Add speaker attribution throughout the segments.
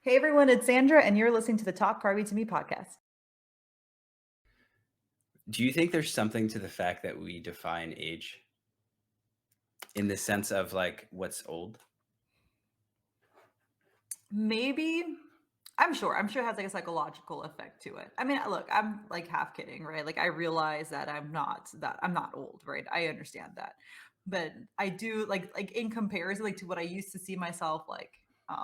Speaker 1: Hey everyone, it's Sandra, and you're listening to the Talk Carby to Me podcast.
Speaker 2: Do you think there's something to the fact that we define age in the sense of like what's old?
Speaker 1: Maybe I'm sure it has like a psychological effect to it. I mean, look, I'm like half kidding, right? Like I realize that I'm not old, right? I understand that. But I do like in comparison like to what I used to see myself like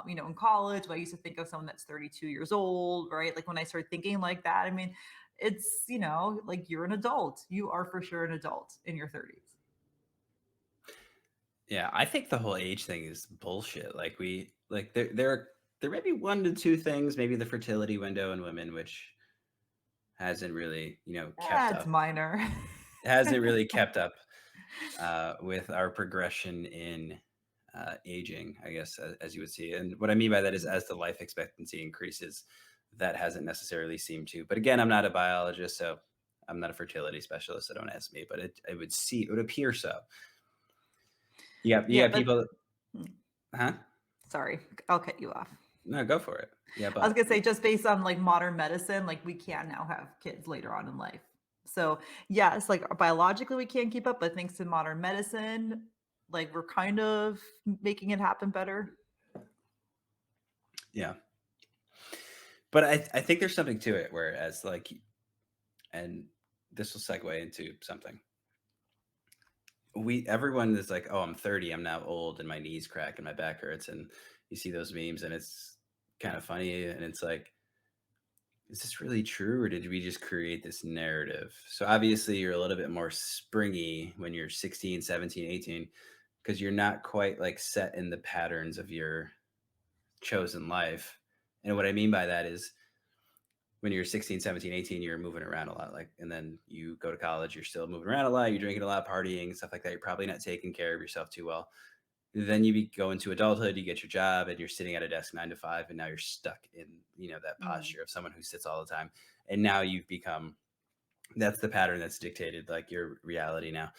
Speaker 1: in college, when I used to think of someone that's 32 years old, right? Like when I started thinking like that, I mean, it's, like you're an adult. You are for sure an adult in your 30s.
Speaker 2: Yeah, I think the whole age thing is bullshit. Like there may be one to two things, maybe the fertility window in women, which hasn't really, kept
Speaker 1: It's
Speaker 2: up.
Speaker 1: minor.
Speaker 2: Hasn't really kept up with our progression in aging, I guess, as you would see. And what I mean by that is as the life expectancy increases, that hasn't necessarily seemed to. But again, I'm not a biologist, so I'm not a fertility specialist, so don't ask me. But it would appear so. You
Speaker 1: Yeah,
Speaker 2: got
Speaker 1: but
Speaker 2: people,
Speaker 1: hmm,
Speaker 2: huh?
Speaker 1: sorry, I'll cut you off.
Speaker 2: No, go for it. Yeah,
Speaker 1: I was
Speaker 2: but
Speaker 1: gonna say just based on like modern medicine, like we can now have kids later on in life. So yes, like biologically we can't keep up, but thanks to modern medicine, like we're kind of making it happen better.
Speaker 2: yeah, but I think there's something to it. Whereas and this will segue into something. We everyone is like, "Oh, I'm 30, I'm now old, and my knees crack and my back hurts," and you see those memes, and it's kind of funny, and it's like, is this really true, or did we just create this narrative? So obviously, you're a little bit more springy when you're 16, 17, 18, because you're not quite like set in the patterns of your chosen life. And what I mean by that is when you're 16, 17, 18, you're moving around a lot. Like, and then you go to college, you're still moving around a lot, you're drinking a lot, partying, stuff like that. You're probably not taking care of yourself too well. Then go into adulthood, you get your job, and you're sitting at a desk 9 to 5, and now you're stuck in that
Speaker 1: Mm.
Speaker 2: posture of someone who sits all the time. And now you've become that's the pattern that's dictated like your reality now.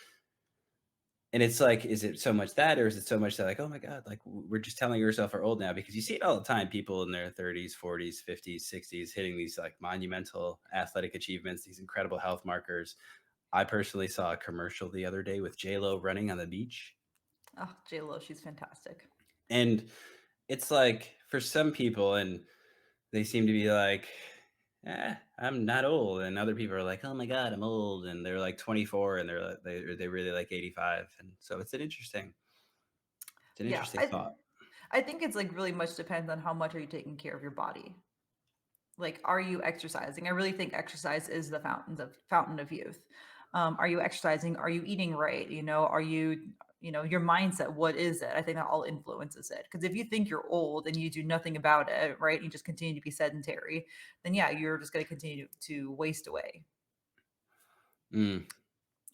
Speaker 2: And it's like, is it so much that, or is it so much that like, oh my god, like we're just telling ourselves we're old now? Because you see it all the time, people in their 30s, 40s, 50s, 60s hitting these like monumental athletic achievements, these incredible health markers. I personally saw a commercial the other day with J Lo running on the beach.
Speaker 1: Oh, Lo, she's fantastic.
Speaker 2: And it's like for some people, and they seem to be like, I'm not old. And other people are like, oh my God, I'm old. And they're like 24 and they really like 85. And so it's an
Speaker 1: Yeah,
Speaker 2: interesting
Speaker 1: I
Speaker 2: thought.
Speaker 1: I think it's like really much depends on how much are you taking care of your body. Like, are you exercising? I really think exercise is the fountain of youth. Are you exercising? Are you eating right? Are you, your mindset? What is it? I think that all influences it. Because if you think you're old and you do nothing about it, right, and you just continue to be sedentary, then yeah, you're just going to continue to waste away.
Speaker 2: Mm.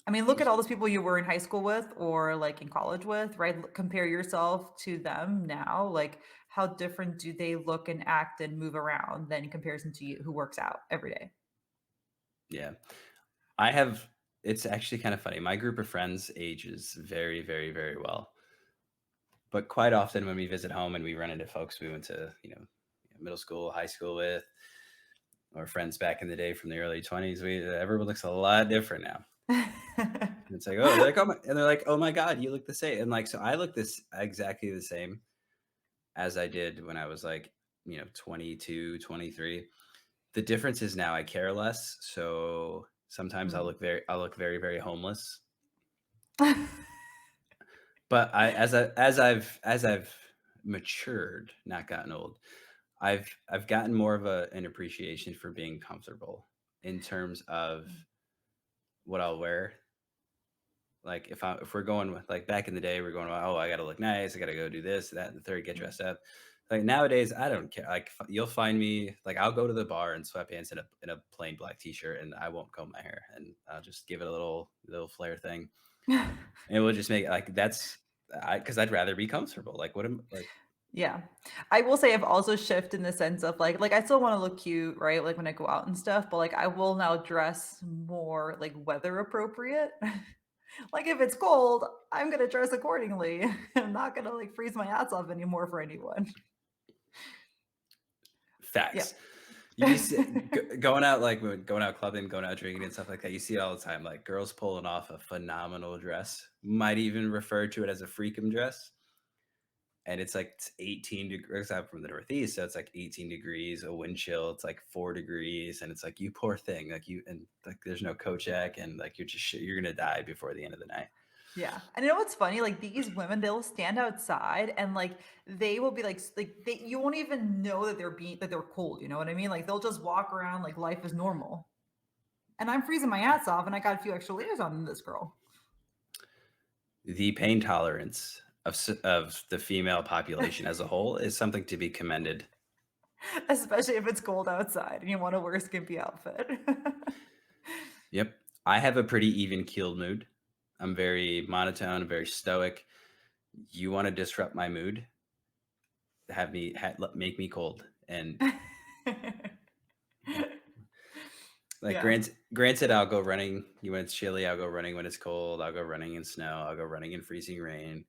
Speaker 1: I mean, look at all those people you were in high school with or like in college with, right? Compare yourself to them now. Like, how different do they look and act and move around than in comparison to you who works out every day?
Speaker 2: Yeah. I have, it's actually kind of funny. My group of friends ages very, very, very well. But quite often when we visit home and we run into folks we went to, middle school, high school with, or friends back in the day from the early 20s, everyone looks a lot different now. And it's like, oh, they're like, oh my, and they're like, oh my God, you look the same. And like, so I look this exactly the same as I did when I was like, 22, 23. The difference is now I care less. So sometimes
Speaker 1: Mm.
Speaker 2: I'll look very, very homeless. But as I've matured, not gotten old, I've gotten more of an appreciation for being comfortable in terms of what I'll wear. Like if we're going with like back in the day, we're going, oh, I gotta look nice, I gotta go do this, that, and the third, get
Speaker 1: Mm.
Speaker 2: dressed up. Like nowadays, I don't care. Like you'll find me like I'll go to the bar in sweatpants and a plain black t-shirt, and I won't comb my hair, and I'll just give it a little flare thing, and we'll just make it like that's I because I'd rather be comfortable. Like what am like
Speaker 1: Yeah. I will say I've also shifted in the sense of like I still wanna look cute, right, like, when I go out and stuff, but, like, I will now dress more, like, weather appropriate. Like, if it's cold, I'm gonna dress accordingly. I'm not gonna, like, freeze my ass off anymore for anyone.
Speaker 2: Facts.
Speaker 1: Yep.
Speaker 2: You see going out, like, going out clubbing, going out drinking and stuff like that, you see it all the time, like, girls pulling off a phenomenal dress, might even refer to it as a freakum dress, and it's, like, 18 degrees. I'm from the Northeast, so it's, like, 18 degrees, a wind chill, it's, like, 4 degrees, and it's, like, "You poor thing," like, you and, like, there's no coat check, and, like, you're gonna die before the end of the night.
Speaker 1: Yeah, and you know what's funny? Like, these women, they'll stand outside and, like, they will be, like they you won't even know that they're cold, you know what I mean? Like, they'll just walk around like life is normal, and I'm freezing my ass off, and I got a few extra layers on this girl,
Speaker 2: The pain tolerance of the female population as a whole is something to be commended.
Speaker 1: especially if it's cold outside and you wanna wear a skimpy outfit.
Speaker 2: Yep. I have a pretty even-keeled mood. I'm very monotone, very stoic. You wanna disrupt my mood, have me make me cold, and, like,
Speaker 1: Yeah.
Speaker 2: granted, I'll go running when it's chilly, I'll go running when it's cold, I'll go running in snow, I'll go running in freezing rain.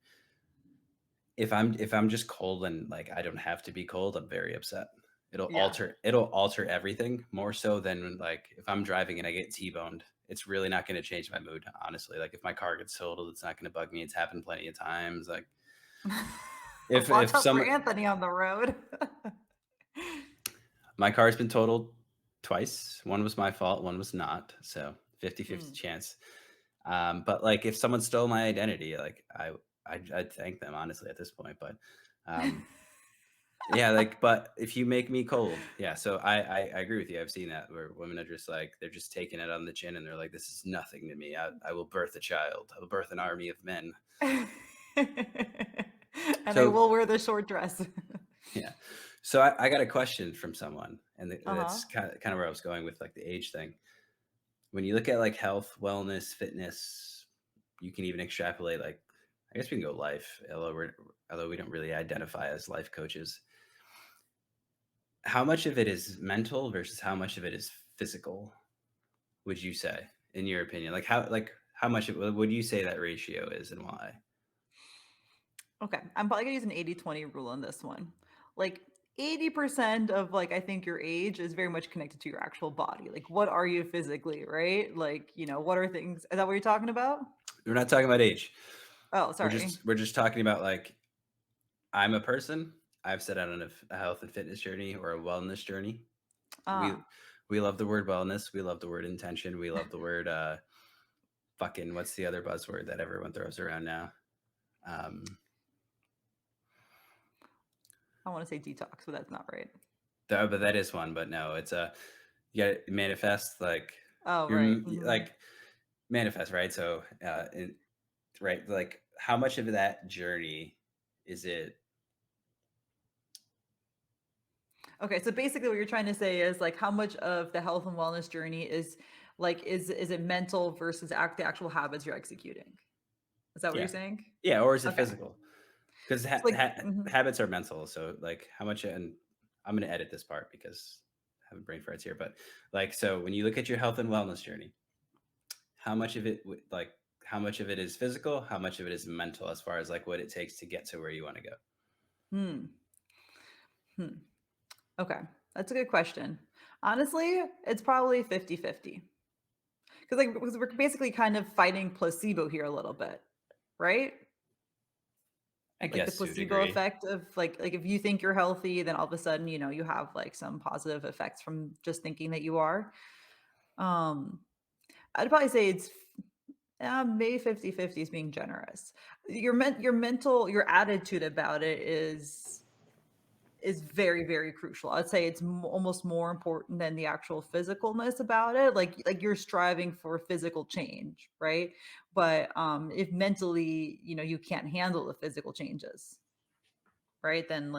Speaker 2: If I'm just cold and, like, I don't have to be cold, I'm very upset.
Speaker 1: Yeah.
Speaker 2: It'll alter everything more so than, like, if I'm driving and I get T-boned, it's really not gonna change my mood, honestly. Like, if my car gets totaled, it's not gonna bug me, it's happened plenty of times, like,
Speaker 1: Watch
Speaker 2: if
Speaker 1: out for
Speaker 2: some
Speaker 1: Anthony on the road.
Speaker 2: my car's been totaled twice, one was my fault, one was not, so 50-50
Speaker 1: Mm.
Speaker 2: chance. But, like, if someone stole my identity, like, I'd thank them, honestly, at this point, but, um yeah, like, but if you make me cold, yeah, so I agree with you, I've seen that where women are just like, they're just taking it on the chin and they're like, "This is nothing to me. I will birth a child. I will birth an army of men."
Speaker 1: And I
Speaker 2: So,
Speaker 1: will wear the short dress.
Speaker 2: yeah. So I got a question from someone, and
Speaker 1: Uh-huh.
Speaker 2: that's kinda where I was going with, like, the age thing. When you look at, like, health, wellness, fitness, you can even extrapolate, like, I guess we can go life, although we don't really identify as life coaches. How much of it is mental versus how much of it is physical, would you say, in your opinion? How much would you say that ratio is and why?
Speaker 1: Okay, I'm probably gonna use an 80-20 rule on this one. Like 80% of like I think your age is very much connected to your actual body. Like what are you physically, right? Like, what are things is that what you're talking about?
Speaker 2: We're not talking about age.
Speaker 1: Oh,
Speaker 2: We're
Speaker 1: sorry.
Speaker 2: just we're just talking about, like, I'm a person, I've set out on a health and fitness journey or a wellness journey. We
Speaker 1: Ah,
Speaker 2: we love the word wellness, we love the word intention, we love the word, fucking what's the other buzzword that everyone throws around now? Um,
Speaker 1: I want to say detox, but that's not right.
Speaker 2: but that is one, but no, it's a you gotta manifest, like,
Speaker 1: Oh,
Speaker 2: you're
Speaker 1: right. Mhm.
Speaker 2: like, manifest, right? So, right, like, how much of that journey is it?
Speaker 1: Okay, so basically what you're trying to say is like how much of the health and wellness journey is like is it mental versus the actual habits you're executing? Is that what you're
Speaker 2: Yeah.
Speaker 1: saying?
Speaker 2: Yeah, or is it
Speaker 1: Okay.
Speaker 2: physical? 'Cause
Speaker 1: So like mhm.
Speaker 2: habits are mental, so, like, how much and I'm gonna edit this part because I have brain farts here, but, like, so when you look at your health and wellness journey, how much of it how much of it is physical? How much of it is mental as far as, like, what it takes to get to where you wanna go?
Speaker 1: Hmm. Hmm. Okay. That's a good question. Honestly, it's probably 50-50. Because we're basically kind of fighting placebo here a little bit, right?
Speaker 2: I
Speaker 1: Like the
Speaker 2: guess to a
Speaker 1: placebo
Speaker 2: degree.
Speaker 1: effect of like if you think you're healthy, then all of a sudden, you have like some positive effects from just thinking that you are. Um, I'd probably say it's maybe 50-50 is being generous. Your mental, your attitude about it is very, very crucial. I'd say it's almost more important than the actual physicalness about it. Like you're striving for physical change, right? But if mentally, you can't handle the physical changes, right? Then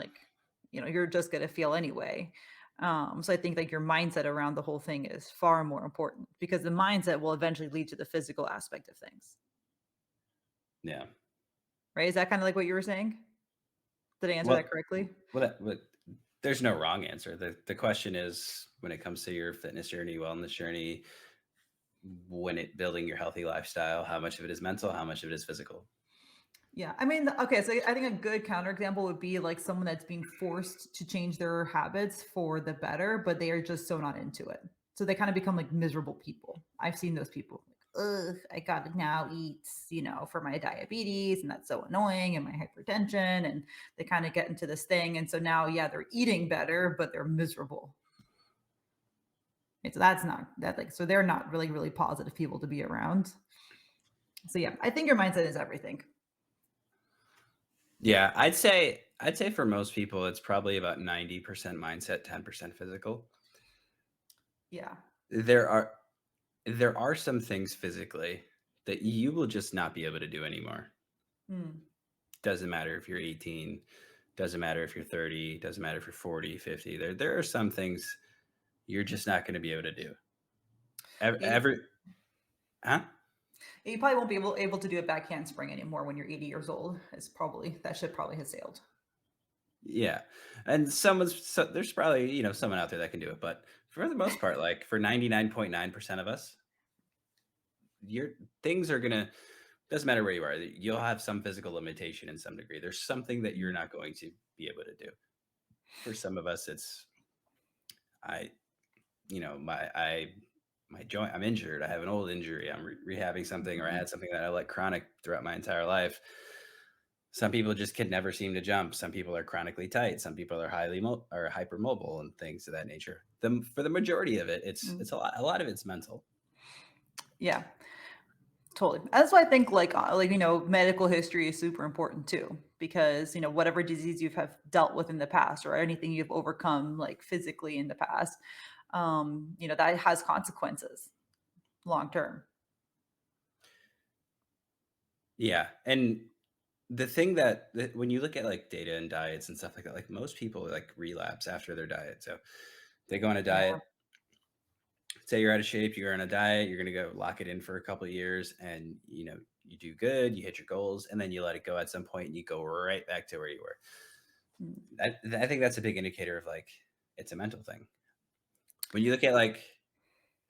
Speaker 1: you're just gonna feel anyway. So I think like your mindset around the whole thing is far more important because the mindset will eventually lead to the physical aspect of things,
Speaker 2: Yeah.
Speaker 1: right? Is that kind of like what you were saying? Did I answer that
Speaker 2: Well,
Speaker 1: correctly?
Speaker 2: what there's no wrong answer. The question is, when it comes to your fitness journey, wellness journey, when it building your healthy lifestyle, how much of it is mental, how much of it is physical?
Speaker 1: Yeah, I mean, okay, so I think a good counterexample would be like someone that's being forced to change their habits for the better, but they are just so not into it. So they kind of become like miserable people. I've seen those people. Like, ugh, I gotta now eat, for my diabetes, and that's so annoying, and my hypertension, and they kind of get into this thing, and so now, yeah, they're eating better, but they're miserable. And so that's not that like so they're not really really positive people to be around. So yeah, I think your mindset is everything.
Speaker 2: Yeah, I'd say for most people, it's probably about 90% mindset, 10% physical.
Speaker 1: Yeah.
Speaker 2: There are there are some things physically that you will just not be able to do anymore.
Speaker 1: Mm.
Speaker 2: Doesn't matter if you're 18, doesn't matter if you're 30, doesn't matter if you're 40, 50. There are some things you're just not going to be able to do. Every huh?
Speaker 1: You probably won't be able to do a back handspring anymore when you're 80 years old. It's probably that ship probably has sailed.
Speaker 2: Yeah. And there's probably, someone out there that can do it, but for the most part, like for 99.9% of us, your things are going to doesn't matter where you are. You'll have some physical limitation in some degree. There's something that you're
Speaker 1: Mm,
Speaker 2: not going to be able to do. For some of us, it's I, my joint. I'm injured. I have an old injury. I'm rehabbing something, or I
Speaker 1: mhm,
Speaker 2: had something that I let chronic throughout my entire life. Some people just can never seem to jump. Some people are chronically tight. Some people are or hypermobile and things of that nature. For the majority of it,
Speaker 1: mm.
Speaker 2: it's a lot of it's mental.
Speaker 1: Yeah, totally. That's why I think medical history is super important too, because whatever disease you've have dealt with in the past or anything you've overcome like physically in the past, that has consequences long term.
Speaker 2: Yeah, and the thing that when you look at like data and diets and stuff like that, like most people like relapse after their diet. So they go on a
Speaker 1: Yeah.
Speaker 2: diet. Say you're out of shape, you're on a diet, you're gonna go lock it in for a couple of years, and you do good, you hit your goals, and then you let it go at some point, and you go right back to where you were.
Speaker 1: Mm,
Speaker 2: I think that's a big indicator of like it's a mental thing. When you look at like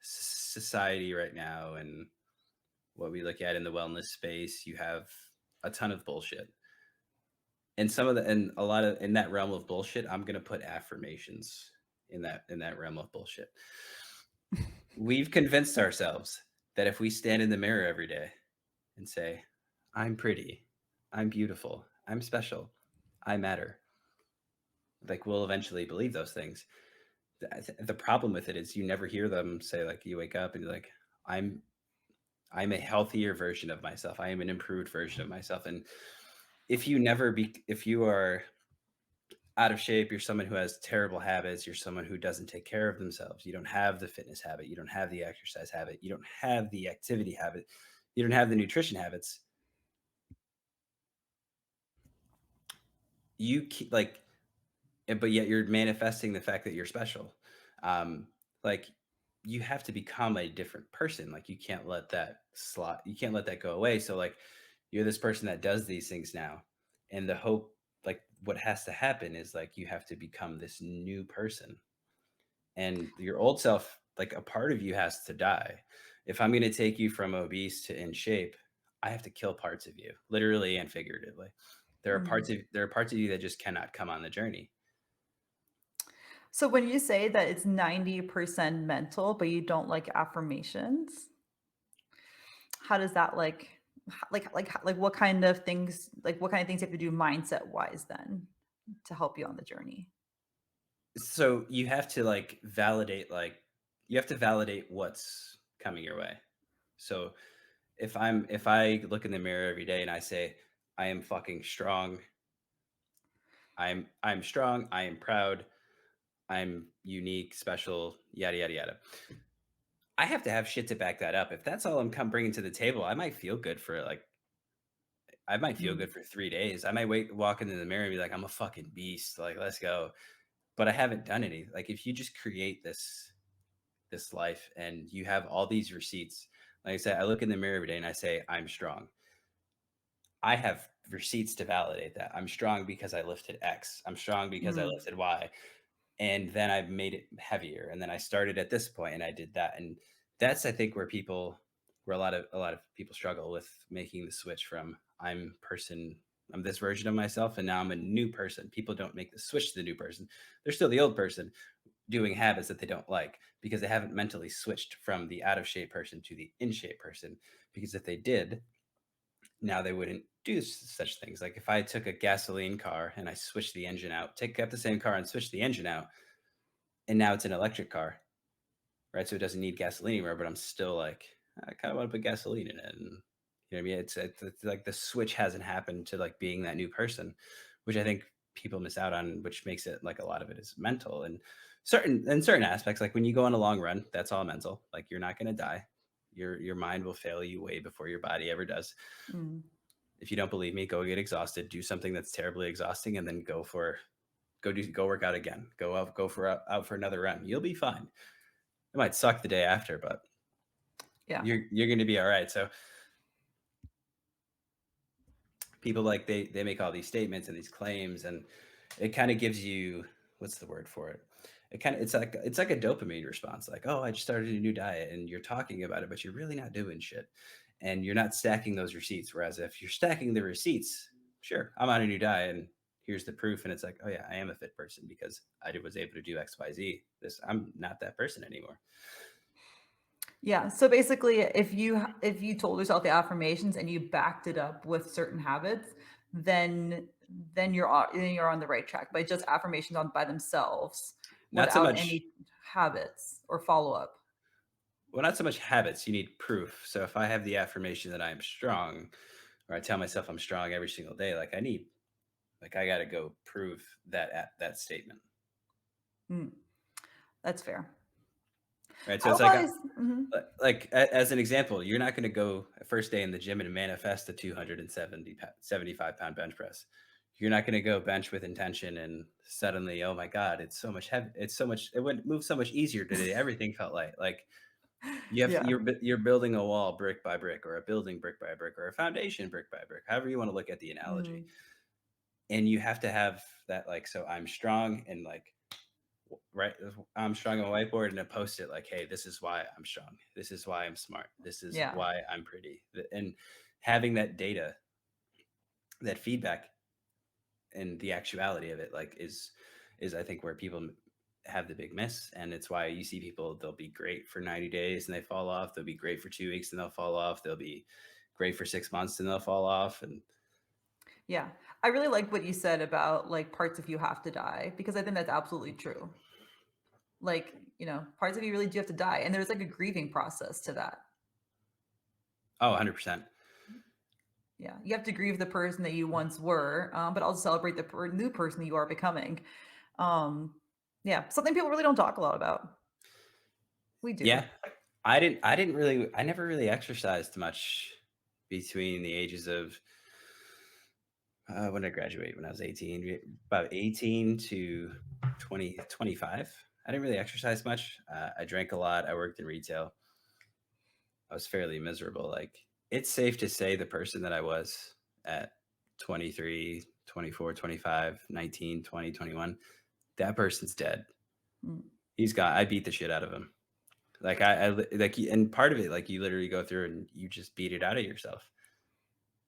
Speaker 2: society right now and what we look at in the wellness space, you have a ton of bullshit. And a lot of in that realm of bullshit, I'm gonna put affirmations in that realm of bullshit. We've convinced ourselves that if we stand in the mirror every day and say, I'm pretty, I'm beautiful, I'm special, I matter, like we'll eventually believe those things. The problem with it is you never hear them say, like, you wake up and you're like, I'm I'm a healthier version of myself. I am an improved version of myself. And if you are out of shape, you're someone who has terrible habits, you're someone who doesn't take care of themselves. You don't have the fitness habit, you don't have the exercise habit, you don't have the activity habit, you don't have the nutrition habits. Like, but yet you're manifesting the fact that you're special. Like you have to become a different person. Like you can't let that go away. So like you're this person that does these things now. And the hope, like what has to happen is like you have to become this new person. And your old self, like a part of you has to die. If I'm going to take you from obese to in shape, I have to kill parts of you, literally and figuratively.
Speaker 1: mm.
Speaker 2: There are parts of you that just cannot come on the journey.
Speaker 1: So when you say that it's 90% mental, but you don't like affirmations, how does that what kind of things you have to do mindset wise then to help you on the journey?
Speaker 2: So you have to validate what's coming your way. So if I look in the mirror every day and I say I am fucking strong, I'm strong, I am proud, I'm unique, special, yada yada yada. I have to have shit to back that up. If that's all I'm bringing to the table, I might feel
Speaker 1: Mm.
Speaker 2: good for 3 days. I might walk into the mirror and be like, I'm a fucking beast. Like, let's go. But I haven't done any. Like, if you just create this life and you have all these receipts, like I said, I look in the mirror every day and I say, I'm strong. I have receipts to validate that. I'm strong because I lifted X. I'm strong because I
Speaker 1: Mm.
Speaker 2: lifted Y. And then I made it heavier. And then I started at this point and I did that. And that's I think where a lot of people struggle with making the switch from I'm this version of myself, and now I'm a new person. People don't make the switch to the new person. They're still the old person doing habits that they don't like because they haven't mentally switched from the out of shape person to the in shape person. Because if they did, now they wouldn't do such things. Like if I took a gasoline car and I switched the engine out, take up the same car and switch the engine out, and now it's an electric car, right? So it doesn't need gasoline anymore, but I'm still like, I kind of want to put gasoline in it. And you know what I mean? It's like the switch hasn't happened to like being that new person, which I think people miss out on, which makes it like a lot of it is mental and certain aspects. Like when you go on a long run, that's all mental. Like you're not going to die. Your mind will fail you way before your body ever does.
Speaker 1: Mm.
Speaker 2: If you don't believe me, go get exhausted, do something that's terribly exhausting, and then go work out again. Out for another run. You'll be fine. It might suck the day after, but
Speaker 1: Yeah.
Speaker 2: you're going to be all right. So people like they make all these statements and these claims, and it kind of gives you, what's the word for it? It's like a dopamine response. Like, oh, I just started a new diet, and you're talking about it, but you're really not doing shit, and you're not stacking those receipts. Whereas if you're stacking the receipts, sure, I'm on a new diet, and here's the proof, and it's like, oh yeah, I am a fit person because was able to do X, Y, Z. This I'm not that person anymore.
Speaker 1: Yeah. So basically, if you told yourself the affirmations and you backed it up with certain habits, then then you're on the right track. But just affirmations on by themselves
Speaker 2: Not so
Speaker 1: without
Speaker 2: much
Speaker 1: any habits or follow up.
Speaker 2: Well, not so much habits, you need proof. So if I have the affirmation that I am strong, or I tell myself I'm strong every single day, I got to go prove that statement,
Speaker 1: Mm, that's fair.
Speaker 2: right? So
Speaker 1: I've
Speaker 2: it's like
Speaker 1: always, mhm.
Speaker 2: as an example, you're not going to go a first day in the gym and manifest a 75 pound bench press. You're not going to go bench with intention and suddenly, oh my God, it's so much heavy. It would move so much easier today. Everything felt light. Like
Speaker 1: Yeah.
Speaker 2: you're building a wall brick by brick, or a building brick by brick, or a foundation brick by brick, however you want to look at the analogy.
Speaker 1: Mm,
Speaker 2: And you have to have that, like, so I'm strong, and like, right, I'm strong on a whiteboard and a post it like, hey, this is why I'm strong. This is why I'm smart. This is
Speaker 1: yeah.
Speaker 2: why I'm pretty. And having that data, that feedback, and the actuality of it, like, is I think where people have the big miss. And it's why you see people, they'll be great for 90 days and they fall off. They'll be great for 2 weeks and they'll fall off. They'll be great for 6 months and they'll fall off. And
Speaker 1: Yeah. I really like what you said about like parts of you have to die because I think that's absolutely true. Like, parts of you really do have to die. And there's like a grieving process to that.
Speaker 2: oh, 100%.
Speaker 1: Yeah. You have to grieve the person that you once were, but also celebrate the new person that you are becoming. Um, yeah. Something people really don't talk a lot about. We do.
Speaker 2: Yeah. I never really exercised much between the ages of, when did I graduate? When I was 18, about 18 to 25. I didn't really exercise much. I drank a lot. I worked in retail. I was fairly miserable. Like, it's safe to say the person that I was at 23, 24, 25, 19, 20, 21, that person's dead.
Speaker 1: Mm,
Speaker 2: He's gone. I beat the shit out of him. Like and part of it, like you literally go through and you just beat it out of yourself.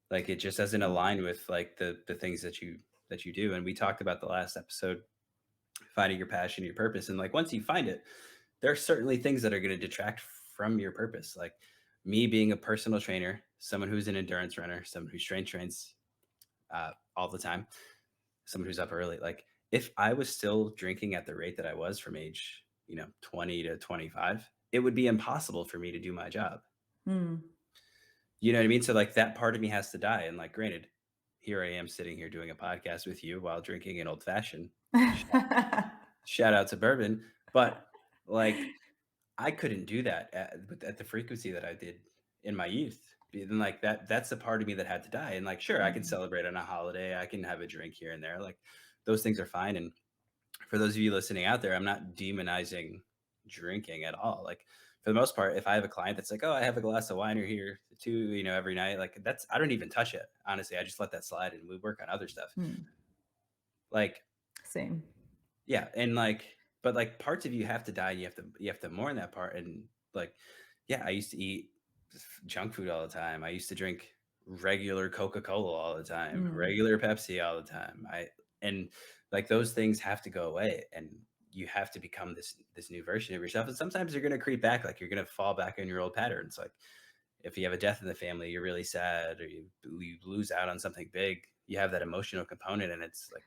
Speaker 2: Like it just doesn't
Speaker 1: mm,
Speaker 2: align with like the things that you do. And we talked about the last episode, finding your passion, your purpose. And like once you find it, there are certainly things that are going to detract from your purpose. Like me being a personal trainer, someone who's an endurance runner, someone who strength trains all the time, someone who's up early. Like if I was still drinking at the rate that I was from age, 20 to 25, it would be impossible for me to do my job.
Speaker 1: mm.
Speaker 2: You know what I mean? So like that part of me has to die. And like, granted, here I am sitting here doing a podcast with you while drinking an old fashioned. Shout out to bourbon, but like I couldn't do that at the frequency that I did in my youth. And like that's the part of me that had to die. And like, sure, I can
Speaker 1: Mm,
Speaker 2: celebrate on a holiday. I can have a drink here and there. Like those things are fine. And for those of you listening out there, I'm not demonizing drinking at all. Like for the most part, if I have a client that's like, oh, I have a glass of wine or here too, every night, like I don't even touch it. Honestly, I just let that slide and we work on other stuff.
Speaker 1: mm.
Speaker 2: Like,
Speaker 1: Same.
Speaker 2: yeah. And like, but like parts of you have to die. And you have to mourn that part. And like, yeah, I used to eat junk food all the time. I used to drink regular Coca-Cola all the time,
Speaker 1: Mm.
Speaker 2: regular Pepsi all the time. And like those things have to go away and you have to become this new version of yourself. And sometimes you're gonna creep back, like you're gonna fall back in your old patterns. Like if you have a death in the family, you're really sad or you lose out on something big, you have that emotional component and it's like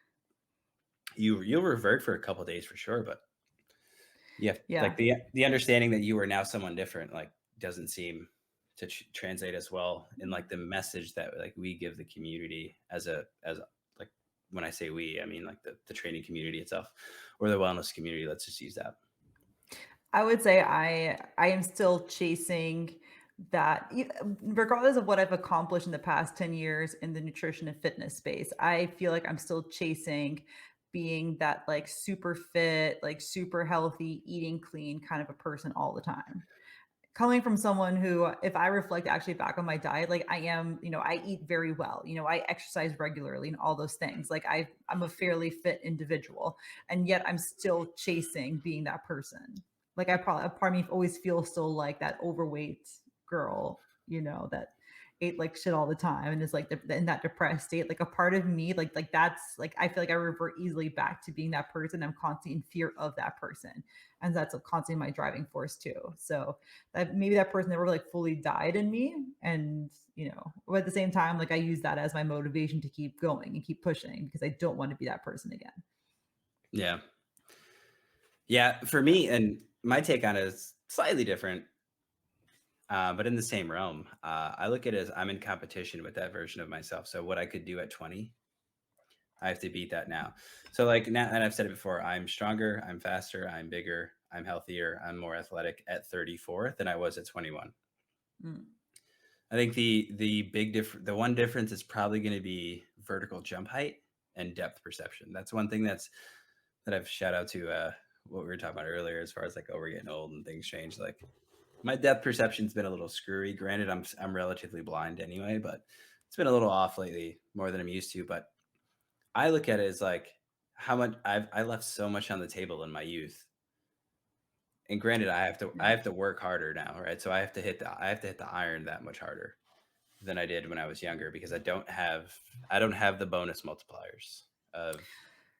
Speaker 2: you'll revert for a couple days for sure, but you have
Speaker 1: Yeah.
Speaker 2: like the understanding that you are now someone different, like, doesn't seem to translate as well in like the message that like we give the community as a like when I say we, I mean like the training community itself or the wellness community. Let's just use that.
Speaker 1: I would say I am still chasing that regardless of what I've accomplished in the past 10 years in the nutrition and fitness space. I feel like I'm still chasing being that like super fit, like super healthy, eating clean kind of a person all the time. Coming from someone who, if I reflect actually back on my diet, like I am, I eat very well, I exercise regularly and all those things. Like I'm a fairly fit individual, and yet I'm still chasing being that person. Like I probably, a part of me always feels still like that overweight girl, that ate like shit all the time and is like in that depressed state. Like a part of me, like that's like I feel like I revert easily back to being that person. I'm constantly in fear of that person, and that's constantly my driving force too. So that maybe that person never like fully died in me, and but at the same time like I use that as my motivation to keep going and keep pushing because I don't want to be that person again.
Speaker 2: Yeah. Yeah, for me and my take on it is slightly different, but in the same realm. I look at it as I'm in competition with that version of myself. So what I could do at 20, I have to beat that now. So like now, and I've said it before, I'm stronger, I'm faster, I'm bigger, I'm healthier, I'm more athletic at 34 than I was at 21.
Speaker 1: Mm,
Speaker 2: I think the one difference is probably going to be vertical jump height and depth perception. That's one thing that I've shout out to what we were talking about earlier as far as like, oh, we're getting old and things change. Like my depth perception's been a little screwy. Granted, I'm relatively blind anyway, but it's been a little off lately, more than I'm used to. But I look at it as like how much I left so much on the table in my youth. And granted, I
Speaker 1: yeah.
Speaker 2: have to work harder now, right? So I have to hit the iron that much harder than I did when I was younger because I don't have the bonus multipliers of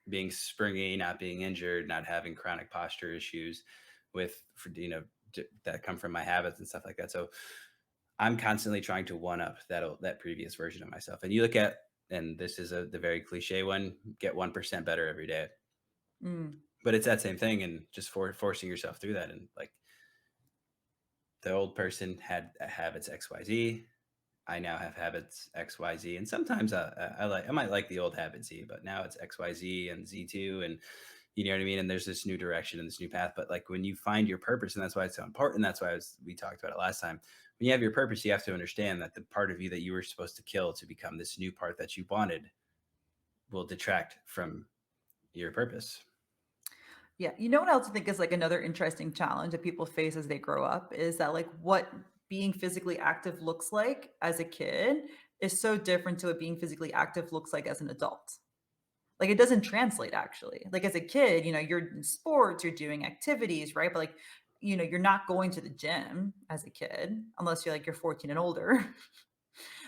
Speaker 2: being springy, not being injured, not having chronic posture issues with that come from my habits and stuff like that. So I'm constantly trying to one up that previous version of myself. And you look at, and this is the very cliche one, get 1% better every day.
Speaker 1: Mm,
Speaker 2: But it's that same thing, and just forcing yourself through that. And like the old person had habits XYZ. I now have habits XYZ, and sometimes I might like the old habit Z, but now it's XYZ and Z2, and you know what I mean. And there's this new direction and this new path. But like when you find your purpose, and that's why it's so important. That's why we talked about it last time. When you have your purpose, you have to understand that the part of you that you were supposed to kill to become this new part that you wanted will detract from your purpose.
Speaker 1: yeah, you know what else I think is like another interesting challenge that people face as they grow up is that like what being physically active looks like as a kid is so different to what being physically active looks like as an adult. Like, it doesn't translate actually. Like, as a kid, you're in sports, you're doing activities, right? But, like, you're not going to the gym as a kid unless you're 14 and older.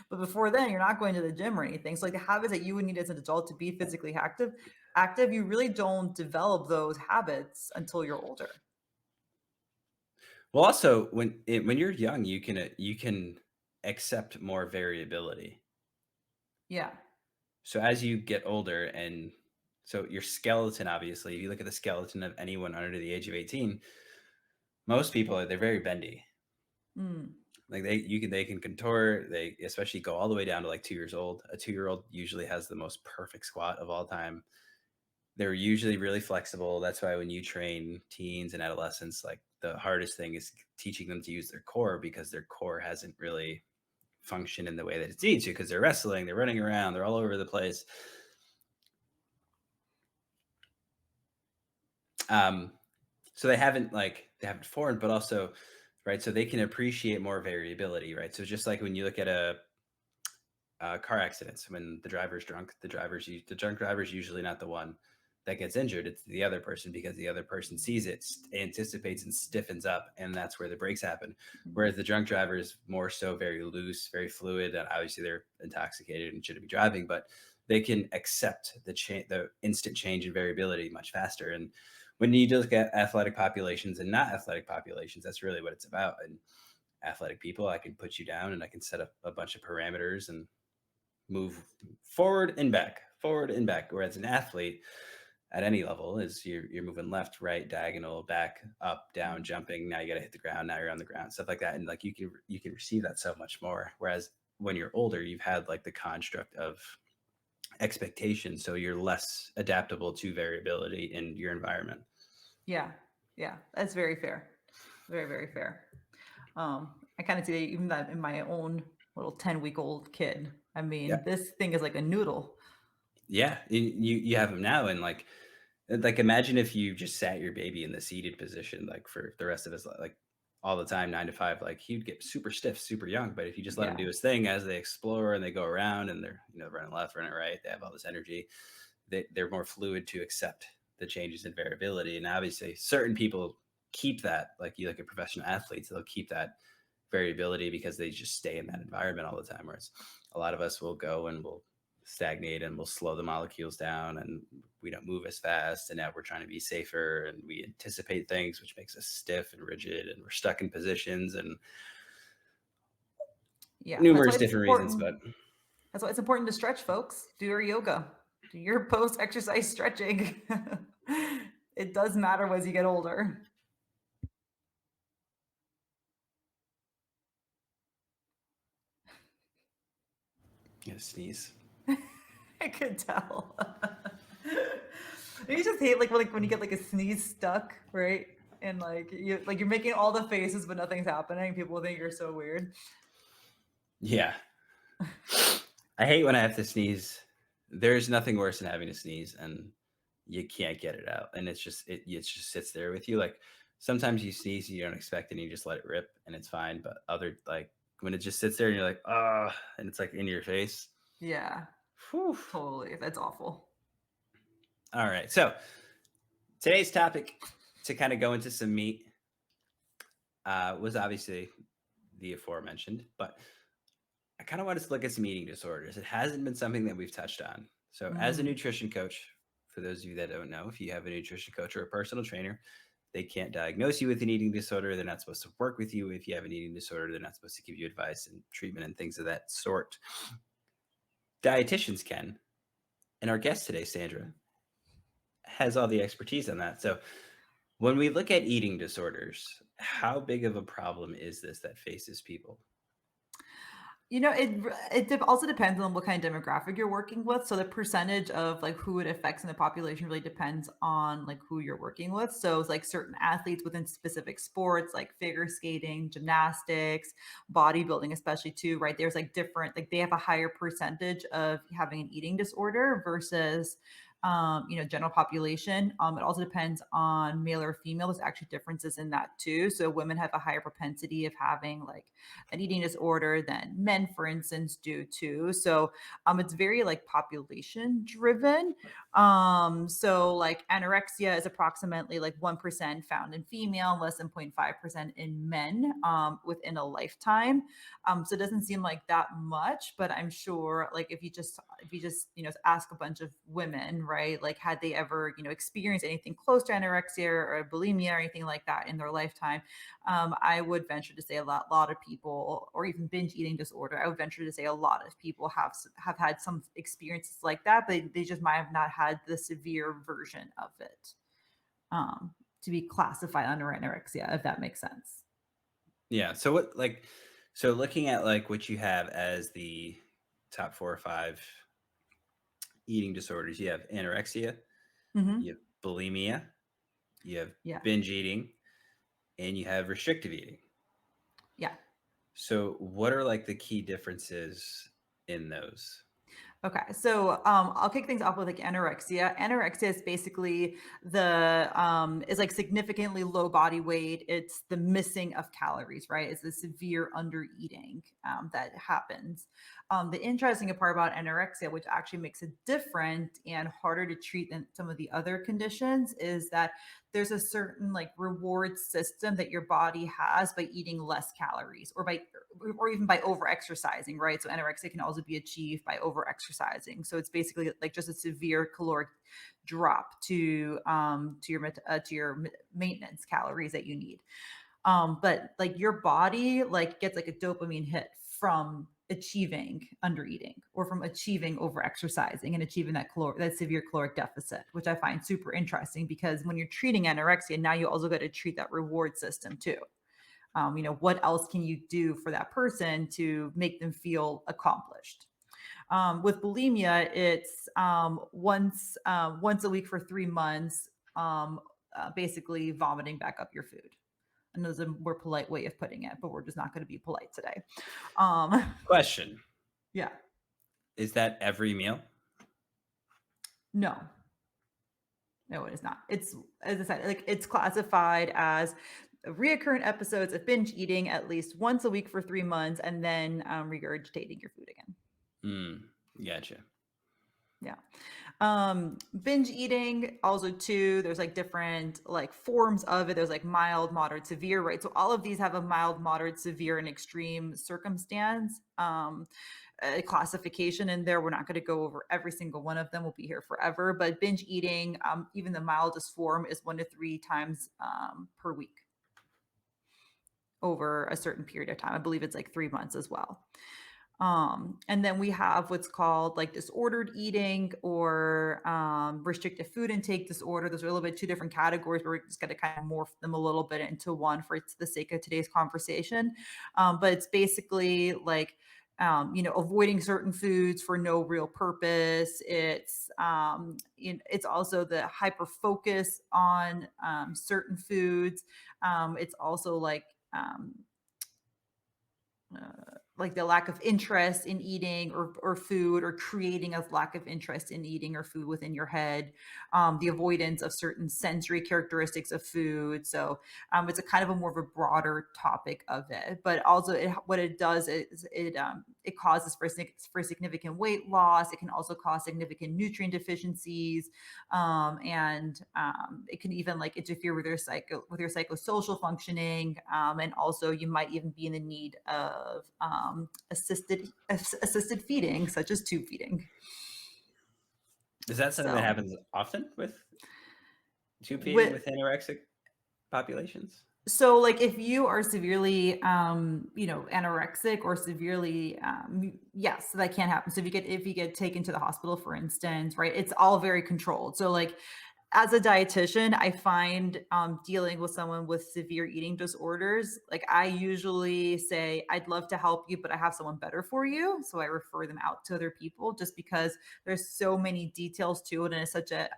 Speaker 1: But before then, you're not going to the gym or anything. So, like, the habits that you would need as an adult to be physically active, you really don't develop those habits until you're older.
Speaker 2: Well, also when you're young, you can accept more variability.
Speaker 1: Yeah.
Speaker 2: So as you get older and so your skeleton, obviously, if you look at the skeleton of anyone under the age of 18, most people they're very bendy.
Speaker 1: Mm.
Speaker 2: Like they can contort, they especially go all the way down to like 2 years old. A 2 year old usually has the most perfect squat of all time. They're usually really flexible. That's why when you train teens and adolescents, like the hardest thing is teaching them to use their core because their core hasn't really functioned in the way that it needs to because they're wrestling, they're running around, they're all over the place. Um, so they haven't formed, but also, right? So they can appreciate more variability, right? So just like when you look at a car accidents, when the driver's drunk, the drunk driver's usually not the one that gets injured, it's the other person because the other person sees it, anticipates, and stiffens up, and that's where the breaks happen.
Speaker 1: Mhm.
Speaker 2: Whereas the drunk driver is more so very loose, very fluid, and obviously they're intoxicated and shouldn't be driving, but they can accept the instant change and variability much faster. And when you look at athletic populations and not athletic populations, that's really what it's about. And athletic people, I can put you down and I can set up a bunch of parameters and move forward and back, forward and back. Whereas an athlete at any level is you're moving left, right, diagonal, back, up, down,
Speaker 1: Mhm.
Speaker 2: jumping. Now you got to hit the ground. Now you're on the ground, stuff like that. And like you can receive that so much more. Whereas when you're older, you've had like the construct of expectation, so you're less adaptable to variability in your environment.
Speaker 1: Yeah. Yeah. That's very fair. Very, very fair. I kind of see even that in my own little 10-week-old kid. I
Speaker 2: Yeah,
Speaker 1: mean, this thing is like a noodle.
Speaker 2: yeah. You have them now, and like imagine if you just sat your baby in the seated position like for the rest of his life, like all the time, 9 to 5. Like he'd get super stiff, super young. But if you just let him
Speaker 1: Yeah.
Speaker 2: do his thing as they explore and they go around and they're running left, running right, they have all this energy. They're more fluid to accept the changes in variability. And obviously, certain people keep that. Like you look at professional athletes, they'll keep that variability because they just stay in that environment all the time. Whereas a lot of us will go and we'll stagnate and we'll slow the molecules down and we don't move as fast. And now we're trying to be safer and we anticipate things, which makes us stiff and rigid and we're stuck in positions and
Speaker 1: Yeah. That's why
Speaker 2: numerous
Speaker 1: it's
Speaker 2: different reasons.
Speaker 1: important.
Speaker 2: But
Speaker 1: That's why it's important to stretch, folks. Do your yoga. Do your post-exercise stretching. It does matter as you get older.
Speaker 2: you know, sneeze.
Speaker 1: I could tell. You just hate like when you get like a sneeze stuck, right? And you're making all the faces, but nothing's happening. People think you're so weird.
Speaker 2: Yeah. I hate when I have to sneeze. There's nothing worse than having to sneeze and you can't get it out. And it just sits there with you. Like sometimes you sneeze, you don't expect it, and you just let it rip and it's fine. But other like when it just sits there and you're like, ah, and it's like in your face.
Speaker 1: Yeah,
Speaker 2: Whew.
Speaker 1: totally. That's awful.
Speaker 2: All right. So today's topic, to kind of go into some meat, was obviously the aforementioned, but I kind of want us to look at some eating disorders. It hasn't been something that we've touched on. So, as a
Speaker 1: Mhm.
Speaker 2: nutrition coach, for those of you that don't know, if you have a nutrition coach or a personal trainer, they can't diagnose you with an eating disorder. They're not supposed to work with you if you have an eating disorder. They're not supposed to give you advice and treatment and things of that sort. Dietitians can. And our guest today, Sandra, has all the expertise on that. So, when we look at eating disorders, how big of a problem is this that faces people?
Speaker 1: Also depends on what kind of demographic you're working with. So the percentage of like who it affects in the population really depends on like who you're working with. So it's like certain athletes within specific sports, like figure skating, gymnastics, bodybuilding, especially too, right? There's like different, like they have a higher percentage of having an eating disorder versus general population. It also depends on male or female. There's actually differences in that too. So women have a higher propensity of having like an eating disorder than men, for instance, do too. So it's very like population driven. So like anorexia is approximately like 1% found in female, less than 0.5% in men within a lifetime. So it doesn't seem like that much, but I'm sure like if you just ask a bunch of women, right, like had they ever experienced anything close to anorexia or bulimia or anything like that in their lifetime, I would venture to say a lot of people, or even binge eating disorder, I would venture to say a lot of people have had some experiences like that, but they just might have not had the severe version of it to be classified under anorexia, if that makes sense.
Speaker 2: Yeah. So what so looking at like what you have as the top 4 or 5 eating disorders, you have anorexia, you
Speaker 1: Hmm.
Speaker 2: have bulimia, you have
Speaker 1: Yeah.
Speaker 2: binge eating, and you have restrictive eating.
Speaker 1: Yeah.
Speaker 2: So what are like the key differences in those?
Speaker 1: Okay, so I'll kick things off with like anorexia. Anorexia is basically the is like significantly low body weight. It's the missing of calories, right? It's the severe under eating that happens. The interesting part about anorexia, which actually makes it different and harder to treat than some of the other conditions, is that there's a certain like reward system that your body has by eating less calories or even by over exercising, right? So anorexia can also be achieved by over exercising. So it's basically like just a severe caloric drop to your maintenance calories that you need. But like your body like gets like a dopamine hit from achieving under eating or from achieving over exercising and achieving that severe caloric deficit, which I find super interesting because when you're treating anorexia, now you also got to treat that reward system too. What else can you do for that person to make them feel accomplished? With bulimia, it's once a week for 3 months, basically vomiting back up your food. And there's a more polite way of putting it, but we're just not going to be polite today. Um,
Speaker 2: Question:
Speaker 1: yeah,
Speaker 2: Is that every meal?
Speaker 1: no, no, it is not. It's as I said, like it's classified as reoccurrent episodes of binge eating at least once a week for 3 months, and then regurgitating your food again.
Speaker 2: Mm, gotcha.
Speaker 1: Yeah. Binge eating also too, there's like different like forms of it. There's like mild, moderate, severe, right? So all of these have a mild, moderate, severe, and extreme circumstance classification in there. We're not going to go over every single one of them. We'll be here forever. But binge eating, even the mildest form, is 1 to 3 times per week over a certain period of time. I believe it's like 3 months as well. And then we have what's called like disordered eating or restrictive food intake disorder. Those are a little bit two different categories, but we're just going to kind of morph them a little bit into one for the sake of today's conversation. But it's basically like avoiding certain foods for no real purpose. It's also the hyper focus on certain foods. It's also like the lack of interest in eating or food or creating a lack of interest in eating or food within your head, the avoidance of certain sensory characteristics of food. So it's a kind of a more of a broader topic of it, but also what it does is it causes for significant weight loss. It can also cause significant nutrient deficiencies, and it can even like interfere with your psychosocial functioning, and also you might even be in the need of assisted feeding, such as tube feeding.
Speaker 2: Is that something that
Speaker 1: So
Speaker 2: happens often with tube feeding
Speaker 1: with
Speaker 2: with anorexic populations?
Speaker 1: like if you are severely anorexic or severely yes, that can happen. So if you get taken to the hospital, for instance, right, it's all very controlled. So like as a dietitian, I find dealing with someone with severe eating disorders, like I usually say, I'd love to help you, but I have someone better for you. So I refer them out to other people just because there's so many details to it. And it's such a,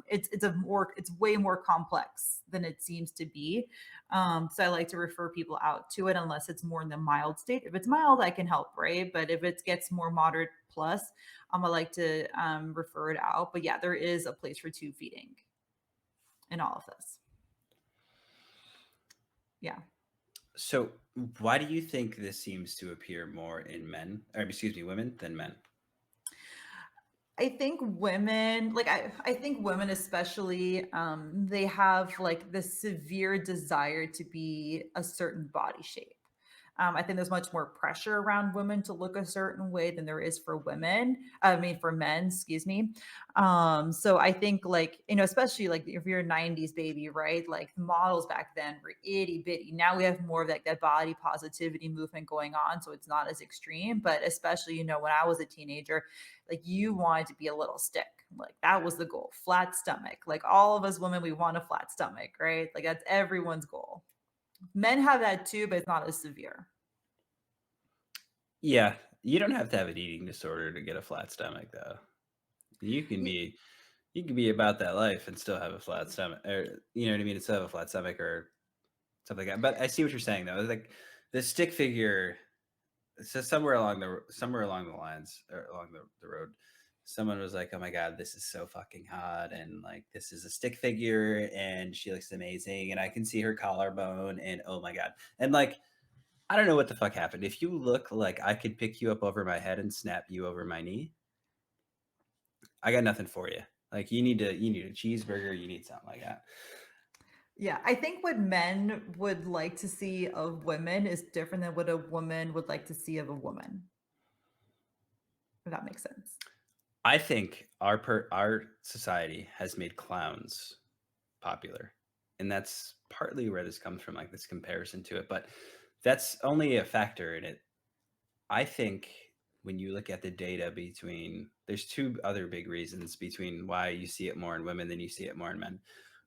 Speaker 1: it's way more complex than it seems to be. So I like to refer people out to it unless it's more in the mild state. If it's mild, I can help, right? But if it gets more moderate plus, I like to refer it out. But yeah, there is a place for tube feeding in all of this. Yeah.
Speaker 2: So, why do you think this seems to appear more in men, or excuse me, women than men?
Speaker 1: I think women, like I think women especially, they have like this severe desire to be a certain body shape. I think there's much more pressure around women to look a certain way than there is for women. I mean, for men, excuse me. So I think like, especially like if you're a 90s baby, right? Like the models back then were itty bitty. Now we have more of like that body positivity movement going on. So it's not as extreme, but especially, when I was a teenager, like you wanted to be a little stick. Like that was the goal, flat stomach. Like all of us women, we want a flat stomach, right? Like that's everyone's goal. Men have that too, but it's not as severe.
Speaker 2: Yeah, you don't have to have an eating disorder to get a flat stomach, though. You can
Speaker 1: Y-
Speaker 2: be you can be about that life and still have a flat stomach, or you know what I mean, and still have a flat stomach or something like that. But I see what you're saying, though. Like the stick figure, so somewhere along the lines or along the road, someone was like, "Oh my god, this is so fucking hot," and like, "This is a stick figure, and she looks amazing, and I can see her collarbone, and oh my god," and like, I don't know what the fuck happened. If you look like I could pick you up over my head and snap you over my knee, I got nothing for you. Like, you need a cheeseburger, you need something like that.
Speaker 1: Yeah, I think what men would like to see of women is different than what a woman would like to see of a woman, if that makes sense.
Speaker 2: I think our society has made clowns popular, and that's partly where this comes from, like, this comparison to it, but that's only a factor in it. I think when you look at the data between there's 2 other big reasons between why you see it more in women than you see it more in men.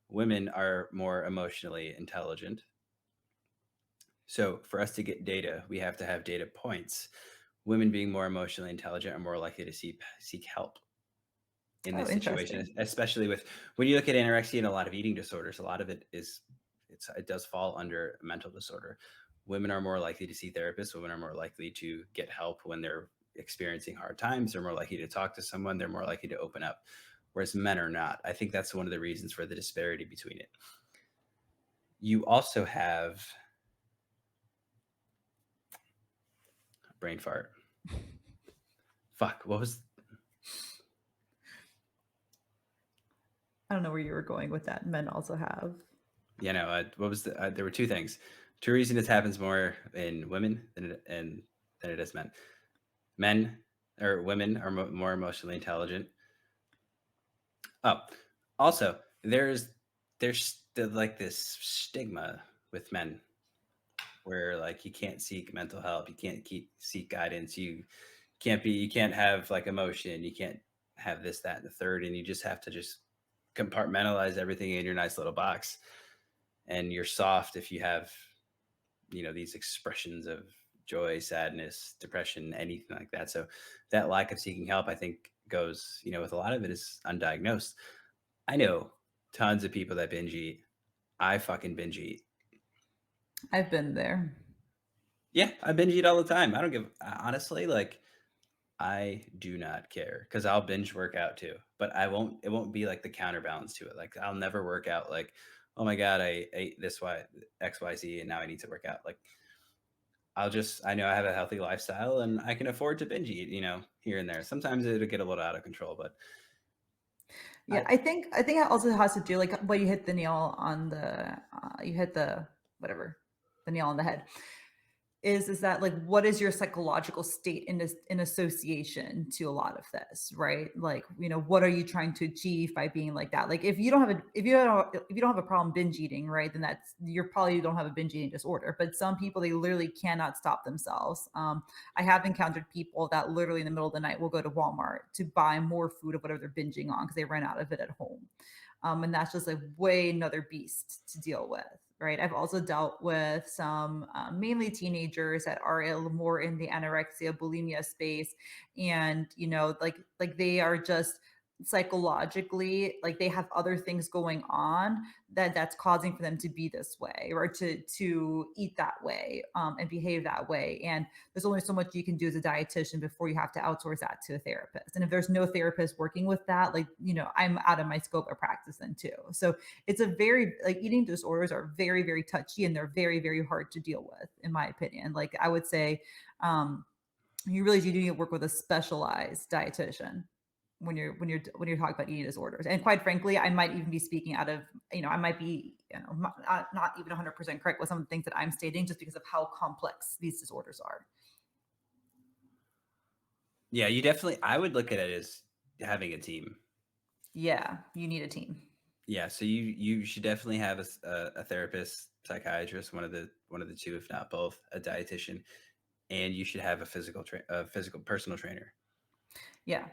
Speaker 2: Women are more emotionally intelligent. So for us to get data, we have to have data points. Women being more emotionally intelligent are more likely to seek help in
Speaker 1: Oh,
Speaker 2: this situation,
Speaker 1: interesting.
Speaker 2: especially with when you look at anorexia and a lot of eating disorders, a lot of it is it does fall under mental disorder. Women are more likely to see therapists. Women are more likely to get help when they're experiencing hard times. They're more likely to talk to someone. They're more likely to open up, whereas men are not. I think that's one of the reasons for the disparity between it. You also have brain fart. Fuck. What was?
Speaker 1: I don't know where you were going with that. Men also have.
Speaker 2: What was the? There were two things. Two reasons it happens more in women than it is men. Men or women are more emotionally intelligent. Oh, also, there's like this stigma with men where like you can't seek mental help, you can't seek guidance, you can't have like emotion, you can't have this, that, and the third, and you just have to just compartmentalize everything in your nice little box. And you're soft if you have, these expressions of joy, sadness, depression, anything like that. So that lack of seeking help, I think, goes, with a lot of it is undiagnosed. I know tons of people that binge eat. I fucking binge eat.
Speaker 1: I've been there.
Speaker 2: Yeah, I binge eat all the time. I don't give honestly, like I do not care because I'll binge work out too, but it won't be like the counterbalance to it. Like I'll never work out like, oh my God, I ate this XYZ and now I need to work out. Like I know I have a healthy lifestyle and I can afford to binge eat, here and there. Sometimes it'll get a little out of control, but
Speaker 1: Yeah,
Speaker 2: I
Speaker 1: I think it also has to do like what you hit the nail on the you hit the whatever the nail on the head is that like what is your psychological state in this in association to a lot of this, right? Like, what are you trying to achieve by being like that? Like if you don't have a problem binge eating, right, then that's you're probably don't have a binge eating disorder. But some people they literally cannot stop themselves. I have encountered people that literally in the middle of the night will go to Walmart to buy more food of whatever they're binging on because they ran out of it at home. And that's just like way another beast to deal with, right? I've also dealt with some mainly teenagers that are more in the anorexia bulimia space, and like they are just psychologically like they have other things going on that's causing for them to be this way or to eat that way, and behave that way. And there's only so much you can do as a dietitian before you have to outsource that to a therapist. And if there's no therapist working with that, like, I'm out of my scope of practice then too. So it's a very like eating disorders are very, very touchy and they're very, very hard to deal with, in my opinion. Like I would say, you really do need to work with a specialized dietitian when you're talking about eating disorders. And quite frankly, I might even be speaking out of, I might be, not even 100% correct with some of the things that I'm stating just because of how complex these disorders are.
Speaker 2: yeah, you definitely I would look at it as having a team.
Speaker 1: Yeah, you need a team.
Speaker 2: Yeah, so you should definitely have a therapist, psychiatrist, one of the two, if not both, a dietitian, and you should have a physical personal trainer.
Speaker 1: Yeah.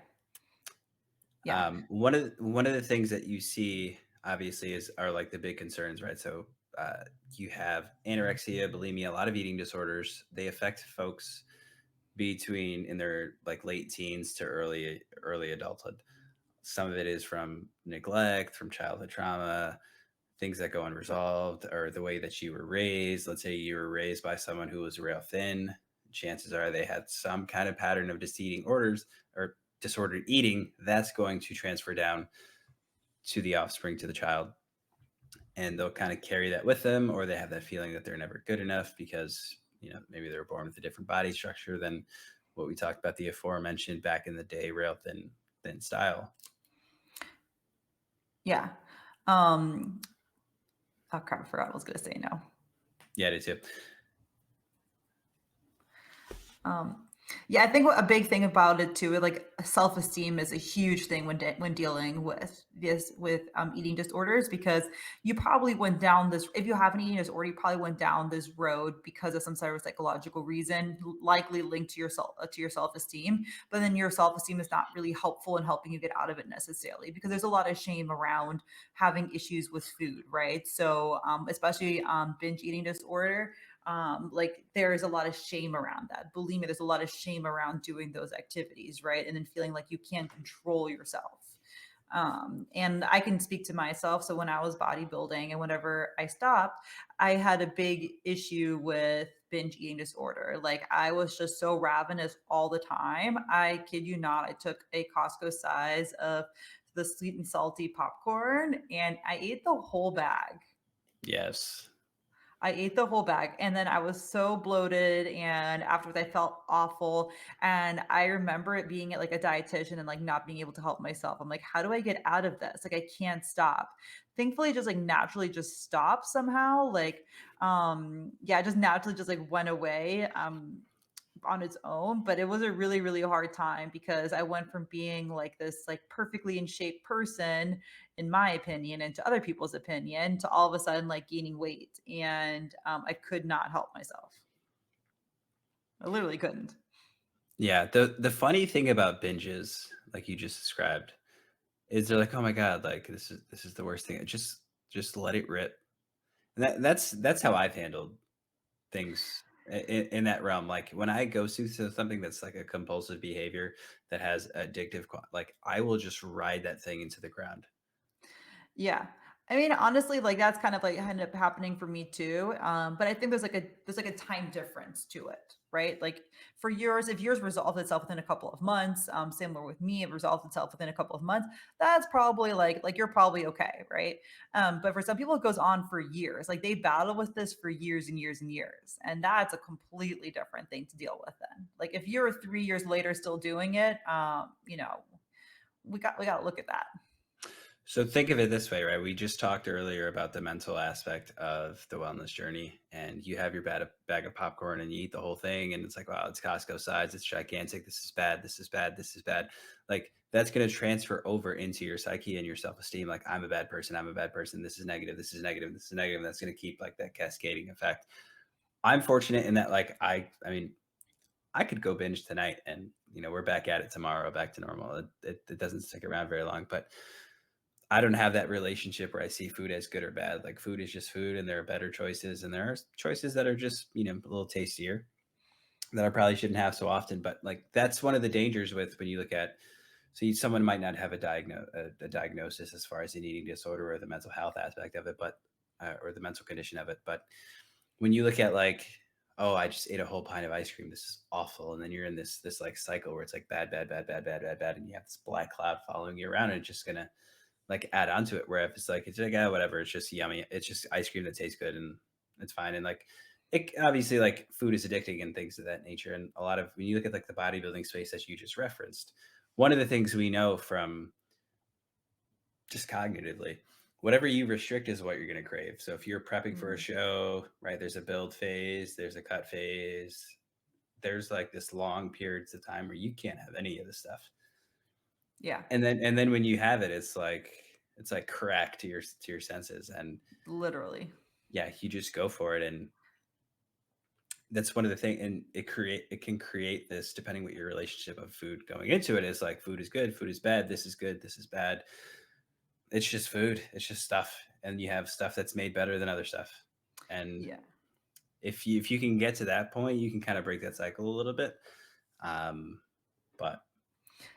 Speaker 1: Yeah.
Speaker 2: One of the things that you see obviously is are like the big concerns, right? So you have anorexia, bulimia, a lot of eating disorders. They affect folks between in their like late teens to early adulthood. Some of it is from neglect, from childhood trauma, things that go unresolved, or the way that you were raised. Let's say you were raised by someone who was real thin. Chances are they had some kind of pattern of just eating orders or disordered eating, that's going to transfer down to the offspring, to the child, and they'll kind of carry that with them, or they have that feeling that they're never good enough because maybe they were born with a different body structure than what we talked about the aforementioned back in the day, real thin style.
Speaker 1: Yeah. Um, oh crap, I forgot what I was gonna say now.
Speaker 2: Yeah, they too.
Speaker 1: Um, yeah, I think a big thing about it too, like self-esteem is a huge thing when dealing with eating disorders, because you probably went down this, if you have an eating disorder, you probably went down this road because of some sort of psychological reason, likely linked to your self-esteem. But then your self-esteem is not really helpful in helping you get out of it necessarily, because there's a lot of shame around having issues with food, right? So especially binge eating disorder, like there's a lot of shame around that bulimia, there's a lot of shame around doing those activities, right? And then feeling like you can't control yourself. And I can speak to myself. So when I was bodybuilding and whenever I stopped, I had a big issue with binge eating disorder. Like I was just so ravenous all the time. I kid you not, I took a Costco size of the sweet and salty popcorn and I ate the whole bag.
Speaker 2: Yes.
Speaker 1: I ate the whole bag and then I was so bloated and afterwards I felt awful. And I remember it being at like a dietitian and like not being able to help myself. I'm like, how do I get out of this? Like I can't stop. Thankfully, it just like naturally just stopped somehow. Like yeah, it just naturally just like went away. On its own, but it was a really really hard time because I went from being like this like perfectly in shape person in my opinion and to other people's opinion to all of a sudden like gaining weight, and I could not help myself. I literally couldn't.
Speaker 2: Yeah, the funny thing about binges, like you just described, is they're like, "Oh my god, like this is the worst thing." Just let it rip. And that's how I've handled things in that realm. Like when I go through something that's like a compulsive behavior that has addictive, like I will just ride that thing into the ground.
Speaker 1: Yeah. I mean, honestly, like that's kind of like ended up happening for me too. But I think there's like a time difference to it, right? Like for yours, if yours resolved itself within a couple of months, similar with me, it resolved itself within a couple of months. That's probably like you're probably okay, right? But for some people, it goes on for years. Like they battle with this for years and years and years, and that's a completely different thing to deal with. Then, like if you're 3 years later still doing it, we got to look at that.
Speaker 2: So think of it this way, right? We just talked earlier about the mental aspect of the wellness journey, and you have your bag of popcorn and you eat the whole thing, and it's like, wow, it's Costco size, it's gigantic. This is bad. This is bad. This is bad. Like that's going to transfer over into your psyche and your self esteem. Like I'm a bad person. I'm a bad person. This is negative. This is negative. This is negative. That's going to keep like that cascading effect. I'm fortunate in that, like I mean, I could go binge tonight, and we're back at it tomorrow, back to normal. It doesn't stick around very long, but I don't have that relationship where I see food as good or bad. Like food is just food, and there are better choices, and there are choices that are just a little tastier that I probably shouldn't have so often. But like that's one of the dangers with when you look at, someone might not have a diagnosis as far as an eating disorder or the mental health aspect of it, but or the mental condition of it. But when you look at like, oh, I just ate a whole pint of ice cream, this is awful, and then you're in this like cycle where it's like bad, bad, bad, bad, bad, bad, bad, and you have this black cloud following you around, and it's just gonna like add on to it. Where if it's like, "Ah, whatever, it's just yummy. It's just ice cream that tastes good and it's fine." And like it obviously like food is addicting and things of that nature. And a lot of when you look at like the bodybuilding space that you just referenced, one of the things we know from just cognitively, whatever you restrict is what you're going to crave. So if you're prepping for a
Speaker 1: Mm,
Speaker 2: show, right, there's a build phase, there's a cut phase, there's like this long periods of time where you can't have any of this stuff.
Speaker 1: yeah,
Speaker 2: And then when you have it, it's like crack to your senses. And
Speaker 1: literally.
Speaker 2: yeah, you just go for it. And that's one of the things, and it can create this, depending what your relationship of food going into it is, like food is good, food is bad, this is good, this is bad. It's just food, it's just stuff, and you have stuff that's made better than other stuff. And
Speaker 1: Yeah.
Speaker 2: if you can get to that point, you can kind of break that cycle a little bit. um but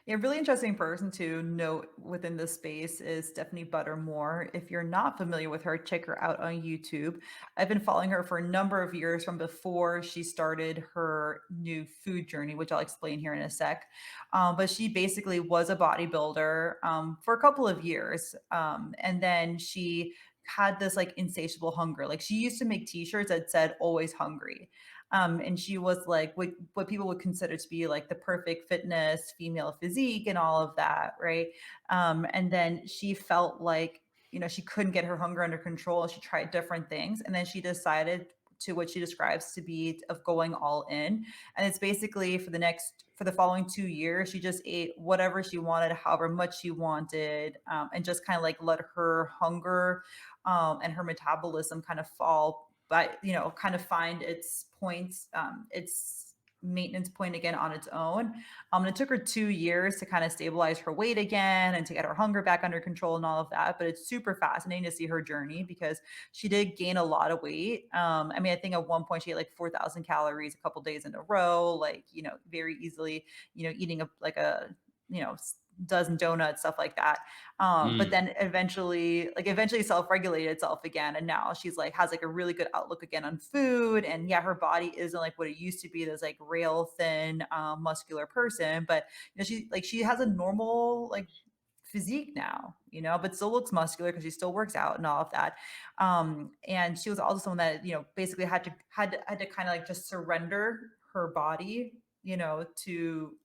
Speaker 1: Yeah, really interesting person to note within this space is Stephanie Buttermore. If you're not familiar with her, check her out on YouTube. I've been following her for a number of years from before she started her new food journey, which I'll explain here in a sec. But she basically was a bodybuilder for a couple of years. And then she had this like insatiable hunger. Like she used to make t-shirts that said always hungry. And she was like what people would consider to be like the perfect fitness female physique and all of that, right? And then she felt like, you know, she couldn't get her hunger under control. She tried different things, and then she decided to what she describes to be of going all in. And it's basically for the following 2 years, she just ate whatever she wanted, however much she wanted, and just kind of like let her hunger and her metabolism kind of fall, but you know, kind of find its points, its maintenance point again on its own. And it took her 2 years to kind of stabilize her weight again and to get her hunger back under control and all of that. But it's super fascinating to see her journey because she did gain a lot of weight. I mean, I think at one point she ate like 4,000 calories a couple days in a row, like, you know, very easily, you know, eating you know, dozen donuts, stuff like that. But
Speaker 2: Mm.
Speaker 1: then eventually self-regulated itself again. And now she's like, has like a really good outlook again on food. And yeah, her body isn't like what it used to be, this like rail thin, muscular person. But you know, she has a normal like physique now, you know, but still looks muscular because she still works out and all of that. And she was also someone that, you know, basically had to kind of like just surrender her body, you know, to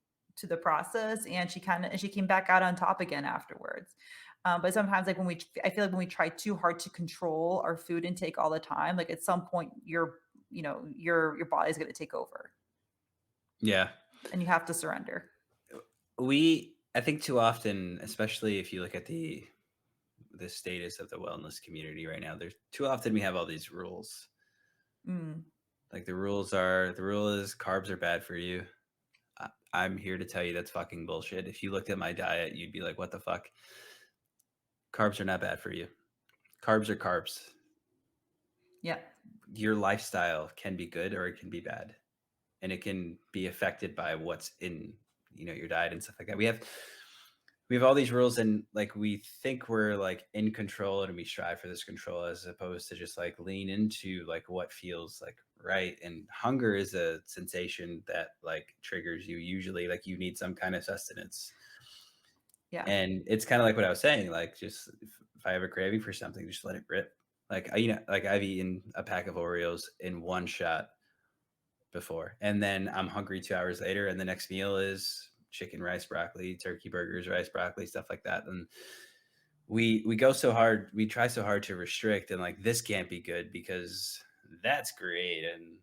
Speaker 1: the process. And she came back out on top again afterwards. But sometimes like I feel like when we try too hard to control our food intake all the time, like at some point you know, your body's going to take over
Speaker 2: Yeah.
Speaker 1: and you have to surrender.
Speaker 2: I think too often, especially if you look at the status of the wellness community right now, there's too often we have all these rules.
Speaker 1: Mm,
Speaker 2: Like the rule is carbs are bad for you. I'm here to tell you that's fucking bullshit. If you looked at my diet, you'd be like, what the fuck? Carbs are not bad for you. Carbs are carbs.
Speaker 1: yeah.
Speaker 2: Your lifestyle can be good or it can be bad. And it can be affected by what's in, your diet and stuff like that. We have all these rules, and like we think we're like in control and we strive for this control as opposed to just like lean into like what feels like right. And hunger is a sensation that like triggers you, usually like you need some kind of sustenance.
Speaker 1: Yeah.
Speaker 2: And it's kind of like what I was saying, like just if I have a craving for something, just let it rip. Like like I've eaten a pack of Oreos in one shot before. And then I'm hungry 2 hours later, and the next meal is chicken, rice, broccoli, turkey burgers, rice, broccoli, stuff like that. And we go so hard, we try so hard to restrict, and like this can't be good because that's great, and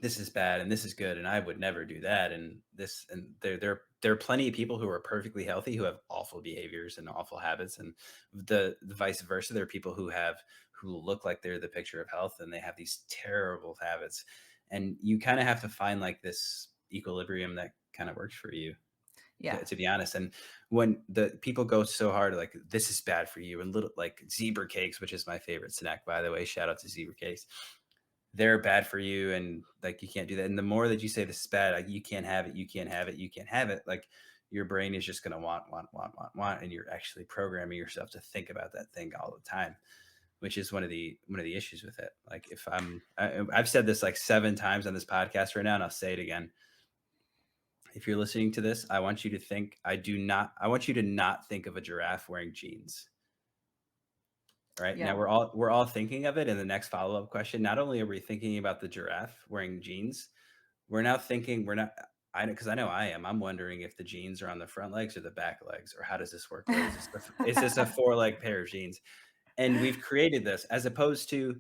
Speaker 2: this is bad, and this is good, and I would never do that. And this, and there are plenty of people who are perfectly healthy who have awful behaviors and awful habits, and the vice versa. There are people who look like they're the picture of health, and they have these terrible habits. And you kind of have to find like this equilibrium that kind of works for you,
Speaker 1: Yeah.
Speaker 2: to be honest. And when the people go so hard, like this is bad for you, and little like zebra cakes, which is my favorite snack, by the way, shout out to zebra cakes, they're bad for you, and like you can't do that. And the more that you say this is bad, like you can't have it, you can't have it, you can't have it, like your brain is just going to want, and you're actually programming yourself to think about that thing all the time, which is one of the issues with it. Like if I've said this like 7 times on this podcast right now, and I'll say it again. If you're listening to this, I want you to not think of a giraffe wearing jeans. Right now,
Speaker 1: Yeah.
Speaker 2: we're all thinking of it in the next follow-up question. Not only are we thinking about the giraffe wearing jeans, we're not I know, because I know I am. I'm wondering if the jeans are on the front legs or the back legs, or how does this work? Or is this a four-leg pair of jeans? And we've created this as opposed to,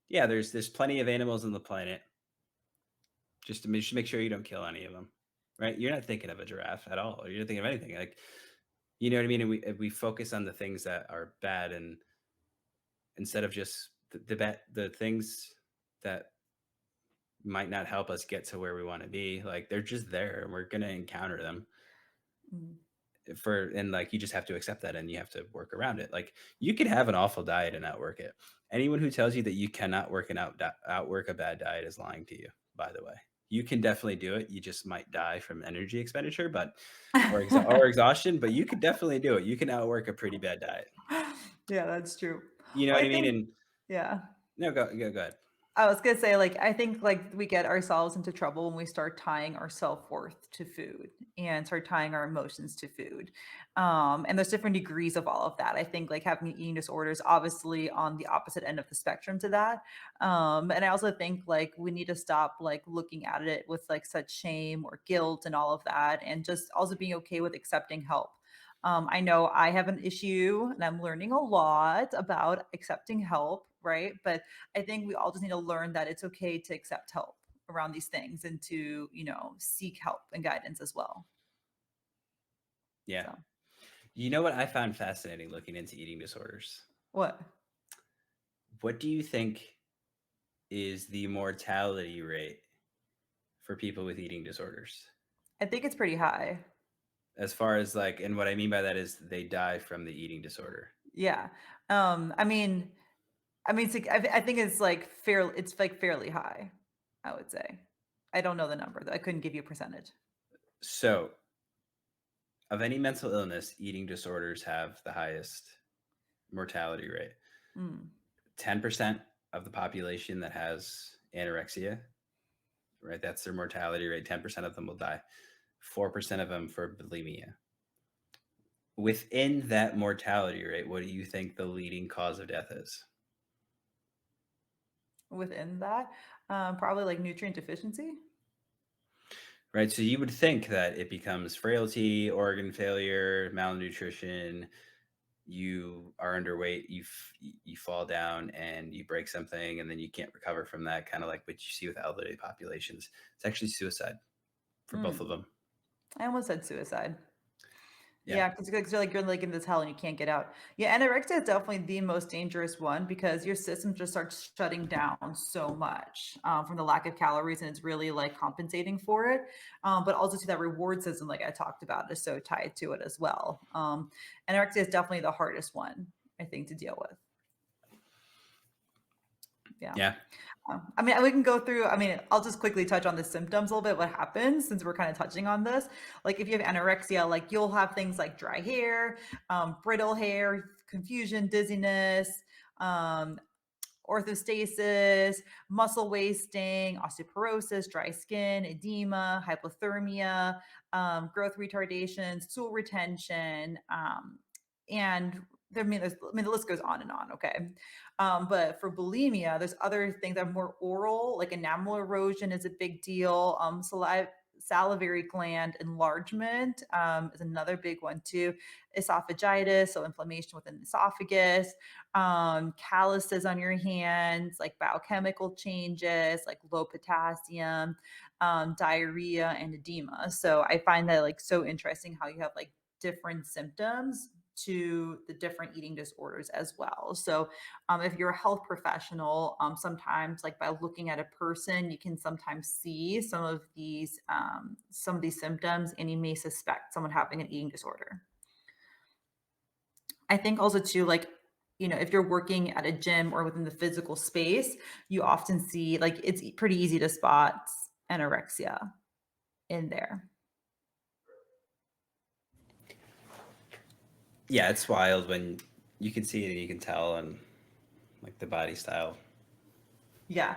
Speaker 2: yeah, there's plenty of animals on the planet. Just make sure you don't kill any of them, right? You're not thinking of a giraffe at all, or you're not thinking of anything. Like, you know what I mean? And we focus on the things that are bad, and instead of just the things that might not help us get to where we want to be. Like they're just there, and we're gonna encounter them
Speaker 1: Mm,
Speaker 2: and like you just have to accept that, and you have to work around it. Like you could have an awful diet and outwork it. Anyone who tells you that you cannot outwork a bad diet is lying to you, by the way. You can definitely do it. You just might die from energy expenditure, but or exhaustion, but you could definitely do it. You can outwork a pretty bad diet.
Speaker 1: Yeah, that's true.
Speaker 2: You know
Speaker 1: Well,
Speaker 2: what
Speaker 1: I
Speaker 2: I mean?
Speaker 1: think
Speaker 2: And
Speaker 1: yeah.
Speaker 2: no, go ahead.
Speaker 1: I was gonna say, like, I think like we get ourselves into trouble when we start tying our self-worth to food and start tying our emotions to food. And there's different degrees of all of that. I think like having eating disorders, obviously on the opposite end of the spectrum to that. And I also think like we need to stop like looking at it with like such shame or guilt and all of that, and just also being okay with accepting help. I know I have an issue and I'm learning a lot about accepting help, right? But I think we all just need to learn that it's okay to accept help around these things and to, seek help and guidance as well.
Speaker 2: Yeah.
Speaker 1: So,
Speaker 2: You know what I found fascinating looking into eating disorders?
Speaker 1: what?
Speaker 2: What do you think is the mortality rate for people with eating disorders?
Speaker 1: I think it's pretty high.
Speaker 2: As far as like, and what I mean by that is they die from the eating disorder.
Speaker 1: Yeah. I mean, I think it's like it's like fairly high, I would say. I don't know the number though. I couldn't give you a percentage.
Speaker 2: So, of any mental illness, eating disorders have the highest mortality rate.
Speaker 1: Mm.
Speaker 2: 10% of the population that has anorexia, right? That's their mortality rate. 10% of them will die. 4% of them for bulimia. Within that mortality rate, what do you think the leading cause of death is?
Speaker 1: Within that, probably like nutrient deficiency.
Speaker 2: Right. So you would think that it becomes frailty, organ failure, malnutrition, you are underweight, you fall down and you break something and then you can't recover from that, kind of like what you see with elderly populations. It's actually suicide for both of
Speaker 1: Mm.
Speaker 2: them.
Speaker 1: I almost said suicide.
Speaker 2: Yeah.
Speaker 1: Yeah, because you're like in this hell and you can't get out. Yeah, anorexia is definitely the most dangerous one because your system just starts shutting down so much from the lack of calories, and it's really like compensating for it. But also to that reward system, like I talked about, is so tied to it as well. Anorexia is definitely the hardest one, I think, to deal with. Yeah.
Speaker 2: Yeah.
Speaker 1: I mean, we can go through. I mean, I'll just quickly touch on the symptoms a little bit. What happens since we're kind of touching on this? Like, if you have anorexia, like you'll have things like dry hair, brittle hair, confusion, dizziness, um, orthostasis, muscle wasting, osteoporosis, dry skin, edema, hypothermia, growth retardation, stool retention, and the list goes on and on. Okay, but for bulimia, there's other things that are more oral, like enamel erosion is a big deal. Salivary gland enlargement is another big one too. Esophagitis, so inflammation within the esophagus, calluses on your hands, like biochemical changes, like low potassium, diarrhea, and edema. So I find that like so interesting how you have like different symptoms to the different eating disorders as well. So if you're a health professional, sometimes like by looking at a person, you can sometimes see some of these symptoms, and you may suspect someone having an eating disorder. I think also too, like, if you're working at a gym or within the physical space, you often see like it's pretty easy to spot anorexia in there.
Speaker 2: Yeah. It's wild when you can see it and you can tell and like the body style.
Speaker 1: Yeah.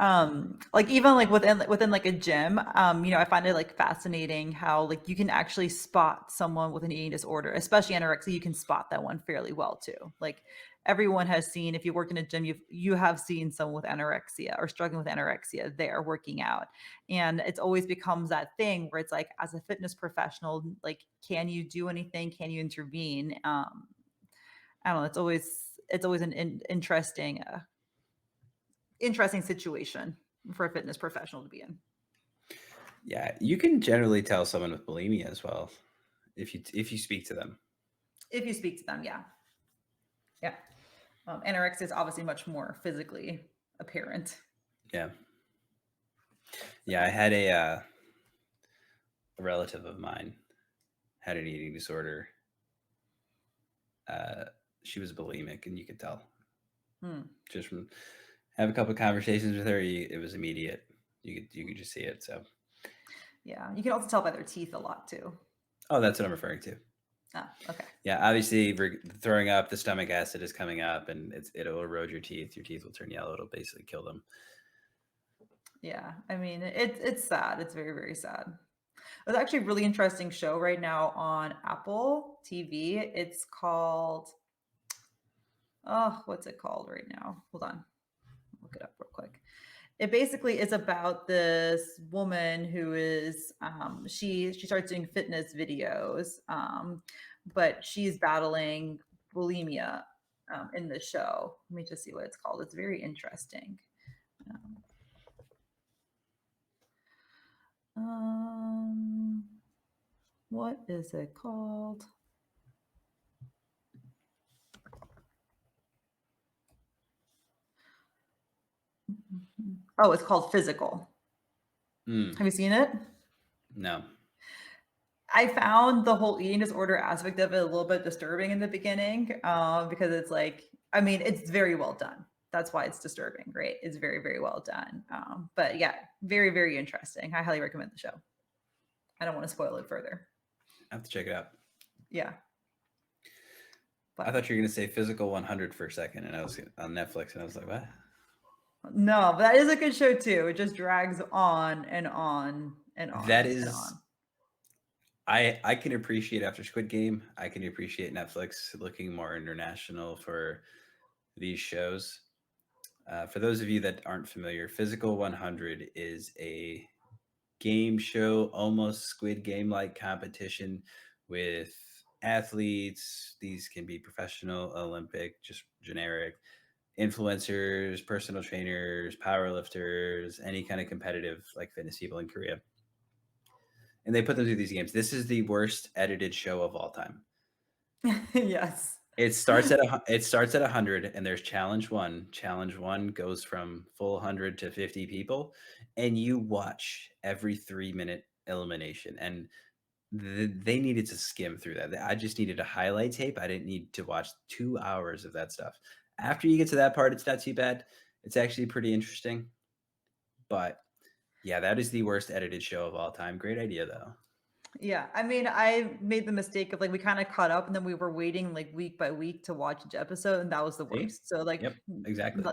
Speaker 1: Like even like within like a gym, I find it like fascinating how like you can actually spot someone with an eating disorder, especially anorexia, you can spot that one fairly well too. Like everyone has seen, if you work in a gym, you have seen someone with anorexia or struggling with anorexia there working out. And it's always becomes that thing where it's like as a fitness professional, like can you do anything? Can you intervene? I don't know, it's always an interesting situation for a fitness professional to be in.
Speaker 2: Yeah. You can generally tell someone with bulimia as well if you speak to them.
Speaker 1: If you speak to them, yeah. Yeah. Anorexia is obviously much more physically apparent.
Speaker 2: Yeah. Yeah.
Speaker 1: So,
Speaker 2: I had a relative of mine had an eating disorder. Uh, she was bulimic, and you could tell
Speaker 1: hmm.
Speaker 2: just from have a couple of conversations with her. It was immediate. You could just see it. So,
Speaker 1: Yeah, you can also tell by their teeth a lot too.
Speaker 2: oh, that's what I'm referring to.
Speaker 1: Ah, okay.
Speaker 2: Yeah, obviously, throwing up, the stomach acid is coming up, and it'll erode your teeth. Your teeth will turn yellow. It'll basically kill them.
Speaker 1: Yeah, I mean, it's sad. It's very, very sad. There's actually a really interesting show right now on Apple TV. It's called, oh, what's it called right now? Hold on, look it up real quick. It basically is about this woman who is she starts doing fitness videos, but she's battling bulimia in the show. Let me just see what it's called. It's very interesting. Um, um, what is it called? Oh, it's called Physical.
Speaker 2: Mm,
Speaker 1: Have you seen it?
Speaker 2: no.
Speaker 1: I found the whole eating disorder aspect of it a little bit disturbing in the beginning, because it's like, I mean, it's very well done. That's why it's disturbing, right? It's very, very well done. But yeah, very, very interesting. I highly recommend the show. I don't want to spoil it further.
Speaker 2: I have to check it out.
Speaker 1: Yeah,
Speaker 2: I
Speaker 1: but
Speaker 2: thought you were gonna say Physical 100 for a second, and I was on Netflix, and I was like, what?
Speaker 1: no, but that is a good show too. It just drags on and on and
Speaker 2: That
Speaker 1: on and
Speaker 2: is,
Speaker 1: on.
Speaker 2: I can appreciate after Squid Game. I can appreciate Netflix looking more international for these shows. For those of you that aren't familiar, Physical 100 is a game show, almost Squid Game like competition with athletes. These can be professional, Olympic, just generic influencers, personal trainers, power lifters, any kind of competitive like fitness people in Korea. And they put them through these games. This is the worst edited show of all time.
Speaker 1: Yes.
Speaker 2: It starts at 100, and there's challenge 1. Challenge 1 goes from full 100 to 50 people, and you watch every 3-minute elimination, and they needed to skim through that. I just needed a highlight tape. I didn't need to watch 2 hours of that stuff. After you get to that part, it's not too bad. It's actually pretty interesting, but yeah, that is the worst edited show of all time. Great idea, though.
Speaker 1: Yeah, I mean, I made the mistake of like we kind of caught up and then we were waiting like week by week to watch each episode, and that was the
Speaker 2: See?
Speaker 1: worst. So like
Speaker 2: Yep, exactly.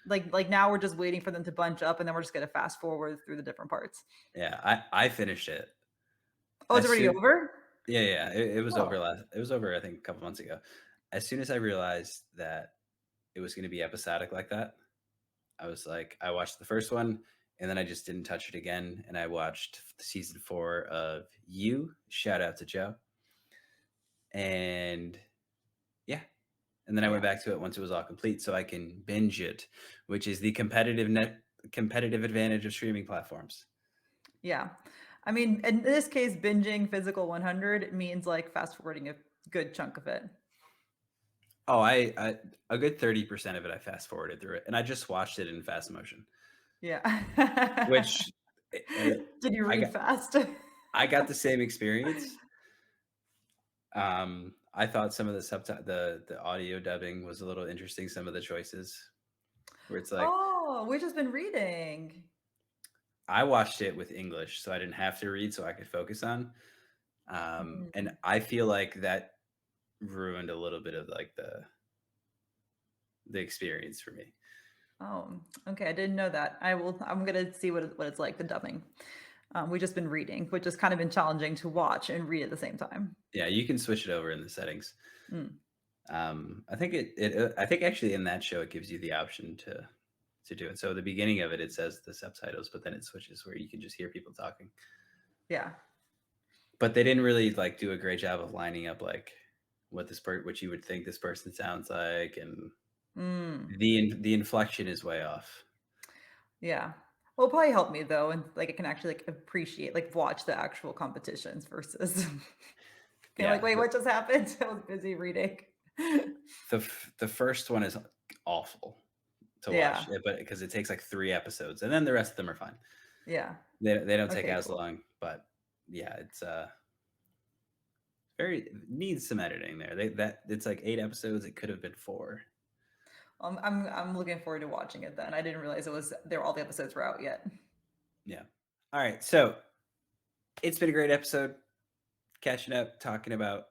Speaker 1: like now we're just waiting for them to bunch up and then we're just gonna fast forward through the different parts.
Speaker 2: Yeah, I finished it.
Speaker 1: Oh, it's
Speaker 2: As
Speaker 1: already
Speaker 2: soon
Speaker 1: over?
Speaker 2: Yeah, yeah,
Speaker 1: Oh.
Speaker 2: it was over, I think, a couple months ago. As soon as I realized that it was gonna be episodic like that, I was like I watched the first one, and then I just didn't touch it again, and I watched season 4 of You, shout out to Joe, and yeah, and then I went
Speaker 1: Yeah.
Speaker 2: back to it once it was all complete so I can binge it, which is the competitive advantage of streaming platforms.
Speaker 1: Yeah. I mean, in this case, binging Physical 100 means like fast forwarding a good chunk of it.
Speaker 2: Oh, I a good 30% of it I fast forwarded through it, and I just watched it in fast motion,
Speaker 1: Yeah.
Speaker 2: which, eh,
Speaker 1: Did you
Speaker 2: I
Speaker 1: read
Speaker 2: got
Speaker 1: fast?
Speaker 2: I got the same experience. I thought some of the audio dubbing was a little interesting, some of the choices where it's like
Speaker 1: Oh, we've just been reading.
Speaker 2: I watched it with English, so I didn't have to read, so I could focus on. And
Speaker 1: Mm.
Speaker 2: I feel like that ruined a little bit of like the experience for me.
Speaker 1: Oh, okay. I didn't know that. I'm gonna see what it's like, the dubbing. We've just been reading, which has kind of been challenging to watch and read at the same time.
Speaker 2: Yeah, you can switch it over in the settings.
Speaker 1: Mm,
Speaker 2: I think I think actually in that show it gives you the option to do it. So at the beginning of it, it says the subtitles, but then it switches where you can just hear people talking.
Speaker 1: yeah.
Speaker 2: But they didn't really like do a great job of lining up like what you would think this person sounds like, and
Speaker 1: Mm,
Speaker 2: the inflection is way off.
Speaker 1: yeah. Well, it'll probably help me though, and like I can actually like appreciate, like watch the actual competitions versus you're like,
Speaker 2: Yeah,
Speaker 1: wait, what just happened? I was busy reading.
Speaker 2: the first one is awful to watch,
Speaker 1: Yeah.
Speaker 2: but because it takes like 3 episodes, and then the rest of them are fine.
Speaker 1: Yeah.
Speaker 2: They don't take
Speaker 1: Okay,
Speaker 2: as
Speaker 1: cool.
Speaker 2: long, but yeah, it's very needs some editing there. That it's like 8 episodes. It could have been 4.
Speaker 1: I'm looking forward to watching it then. I didn't realize it was there all the episodes were out yet.
Speaker 2: Yeah. All right. So it's been a great episode catching up, talking about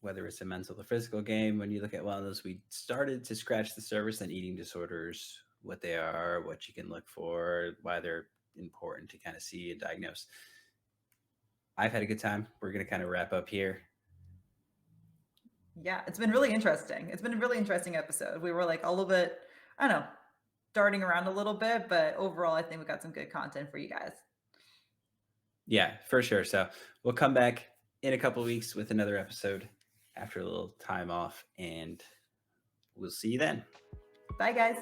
Speaker 2: whether it's a mental or physical game. When you look at wellness, we started to scratch the surface on eating disorders, what they are, what you can look for, why they're important to kind of see and diagnose. I've had a good time. We're going to kind of wrap up here.
Speaker 1: Yeah, it's been really interesting. It's been a really interesting episode. We were like a little bit, I don't know, darting around a little bit, but overall, I think we got some good content for you guys.
Speaker 2: Yeah, for sure. So we'll come back in a couple of weeks with another episode after a little time off, and we'll see you then.
Speaker 1: Bye, guys.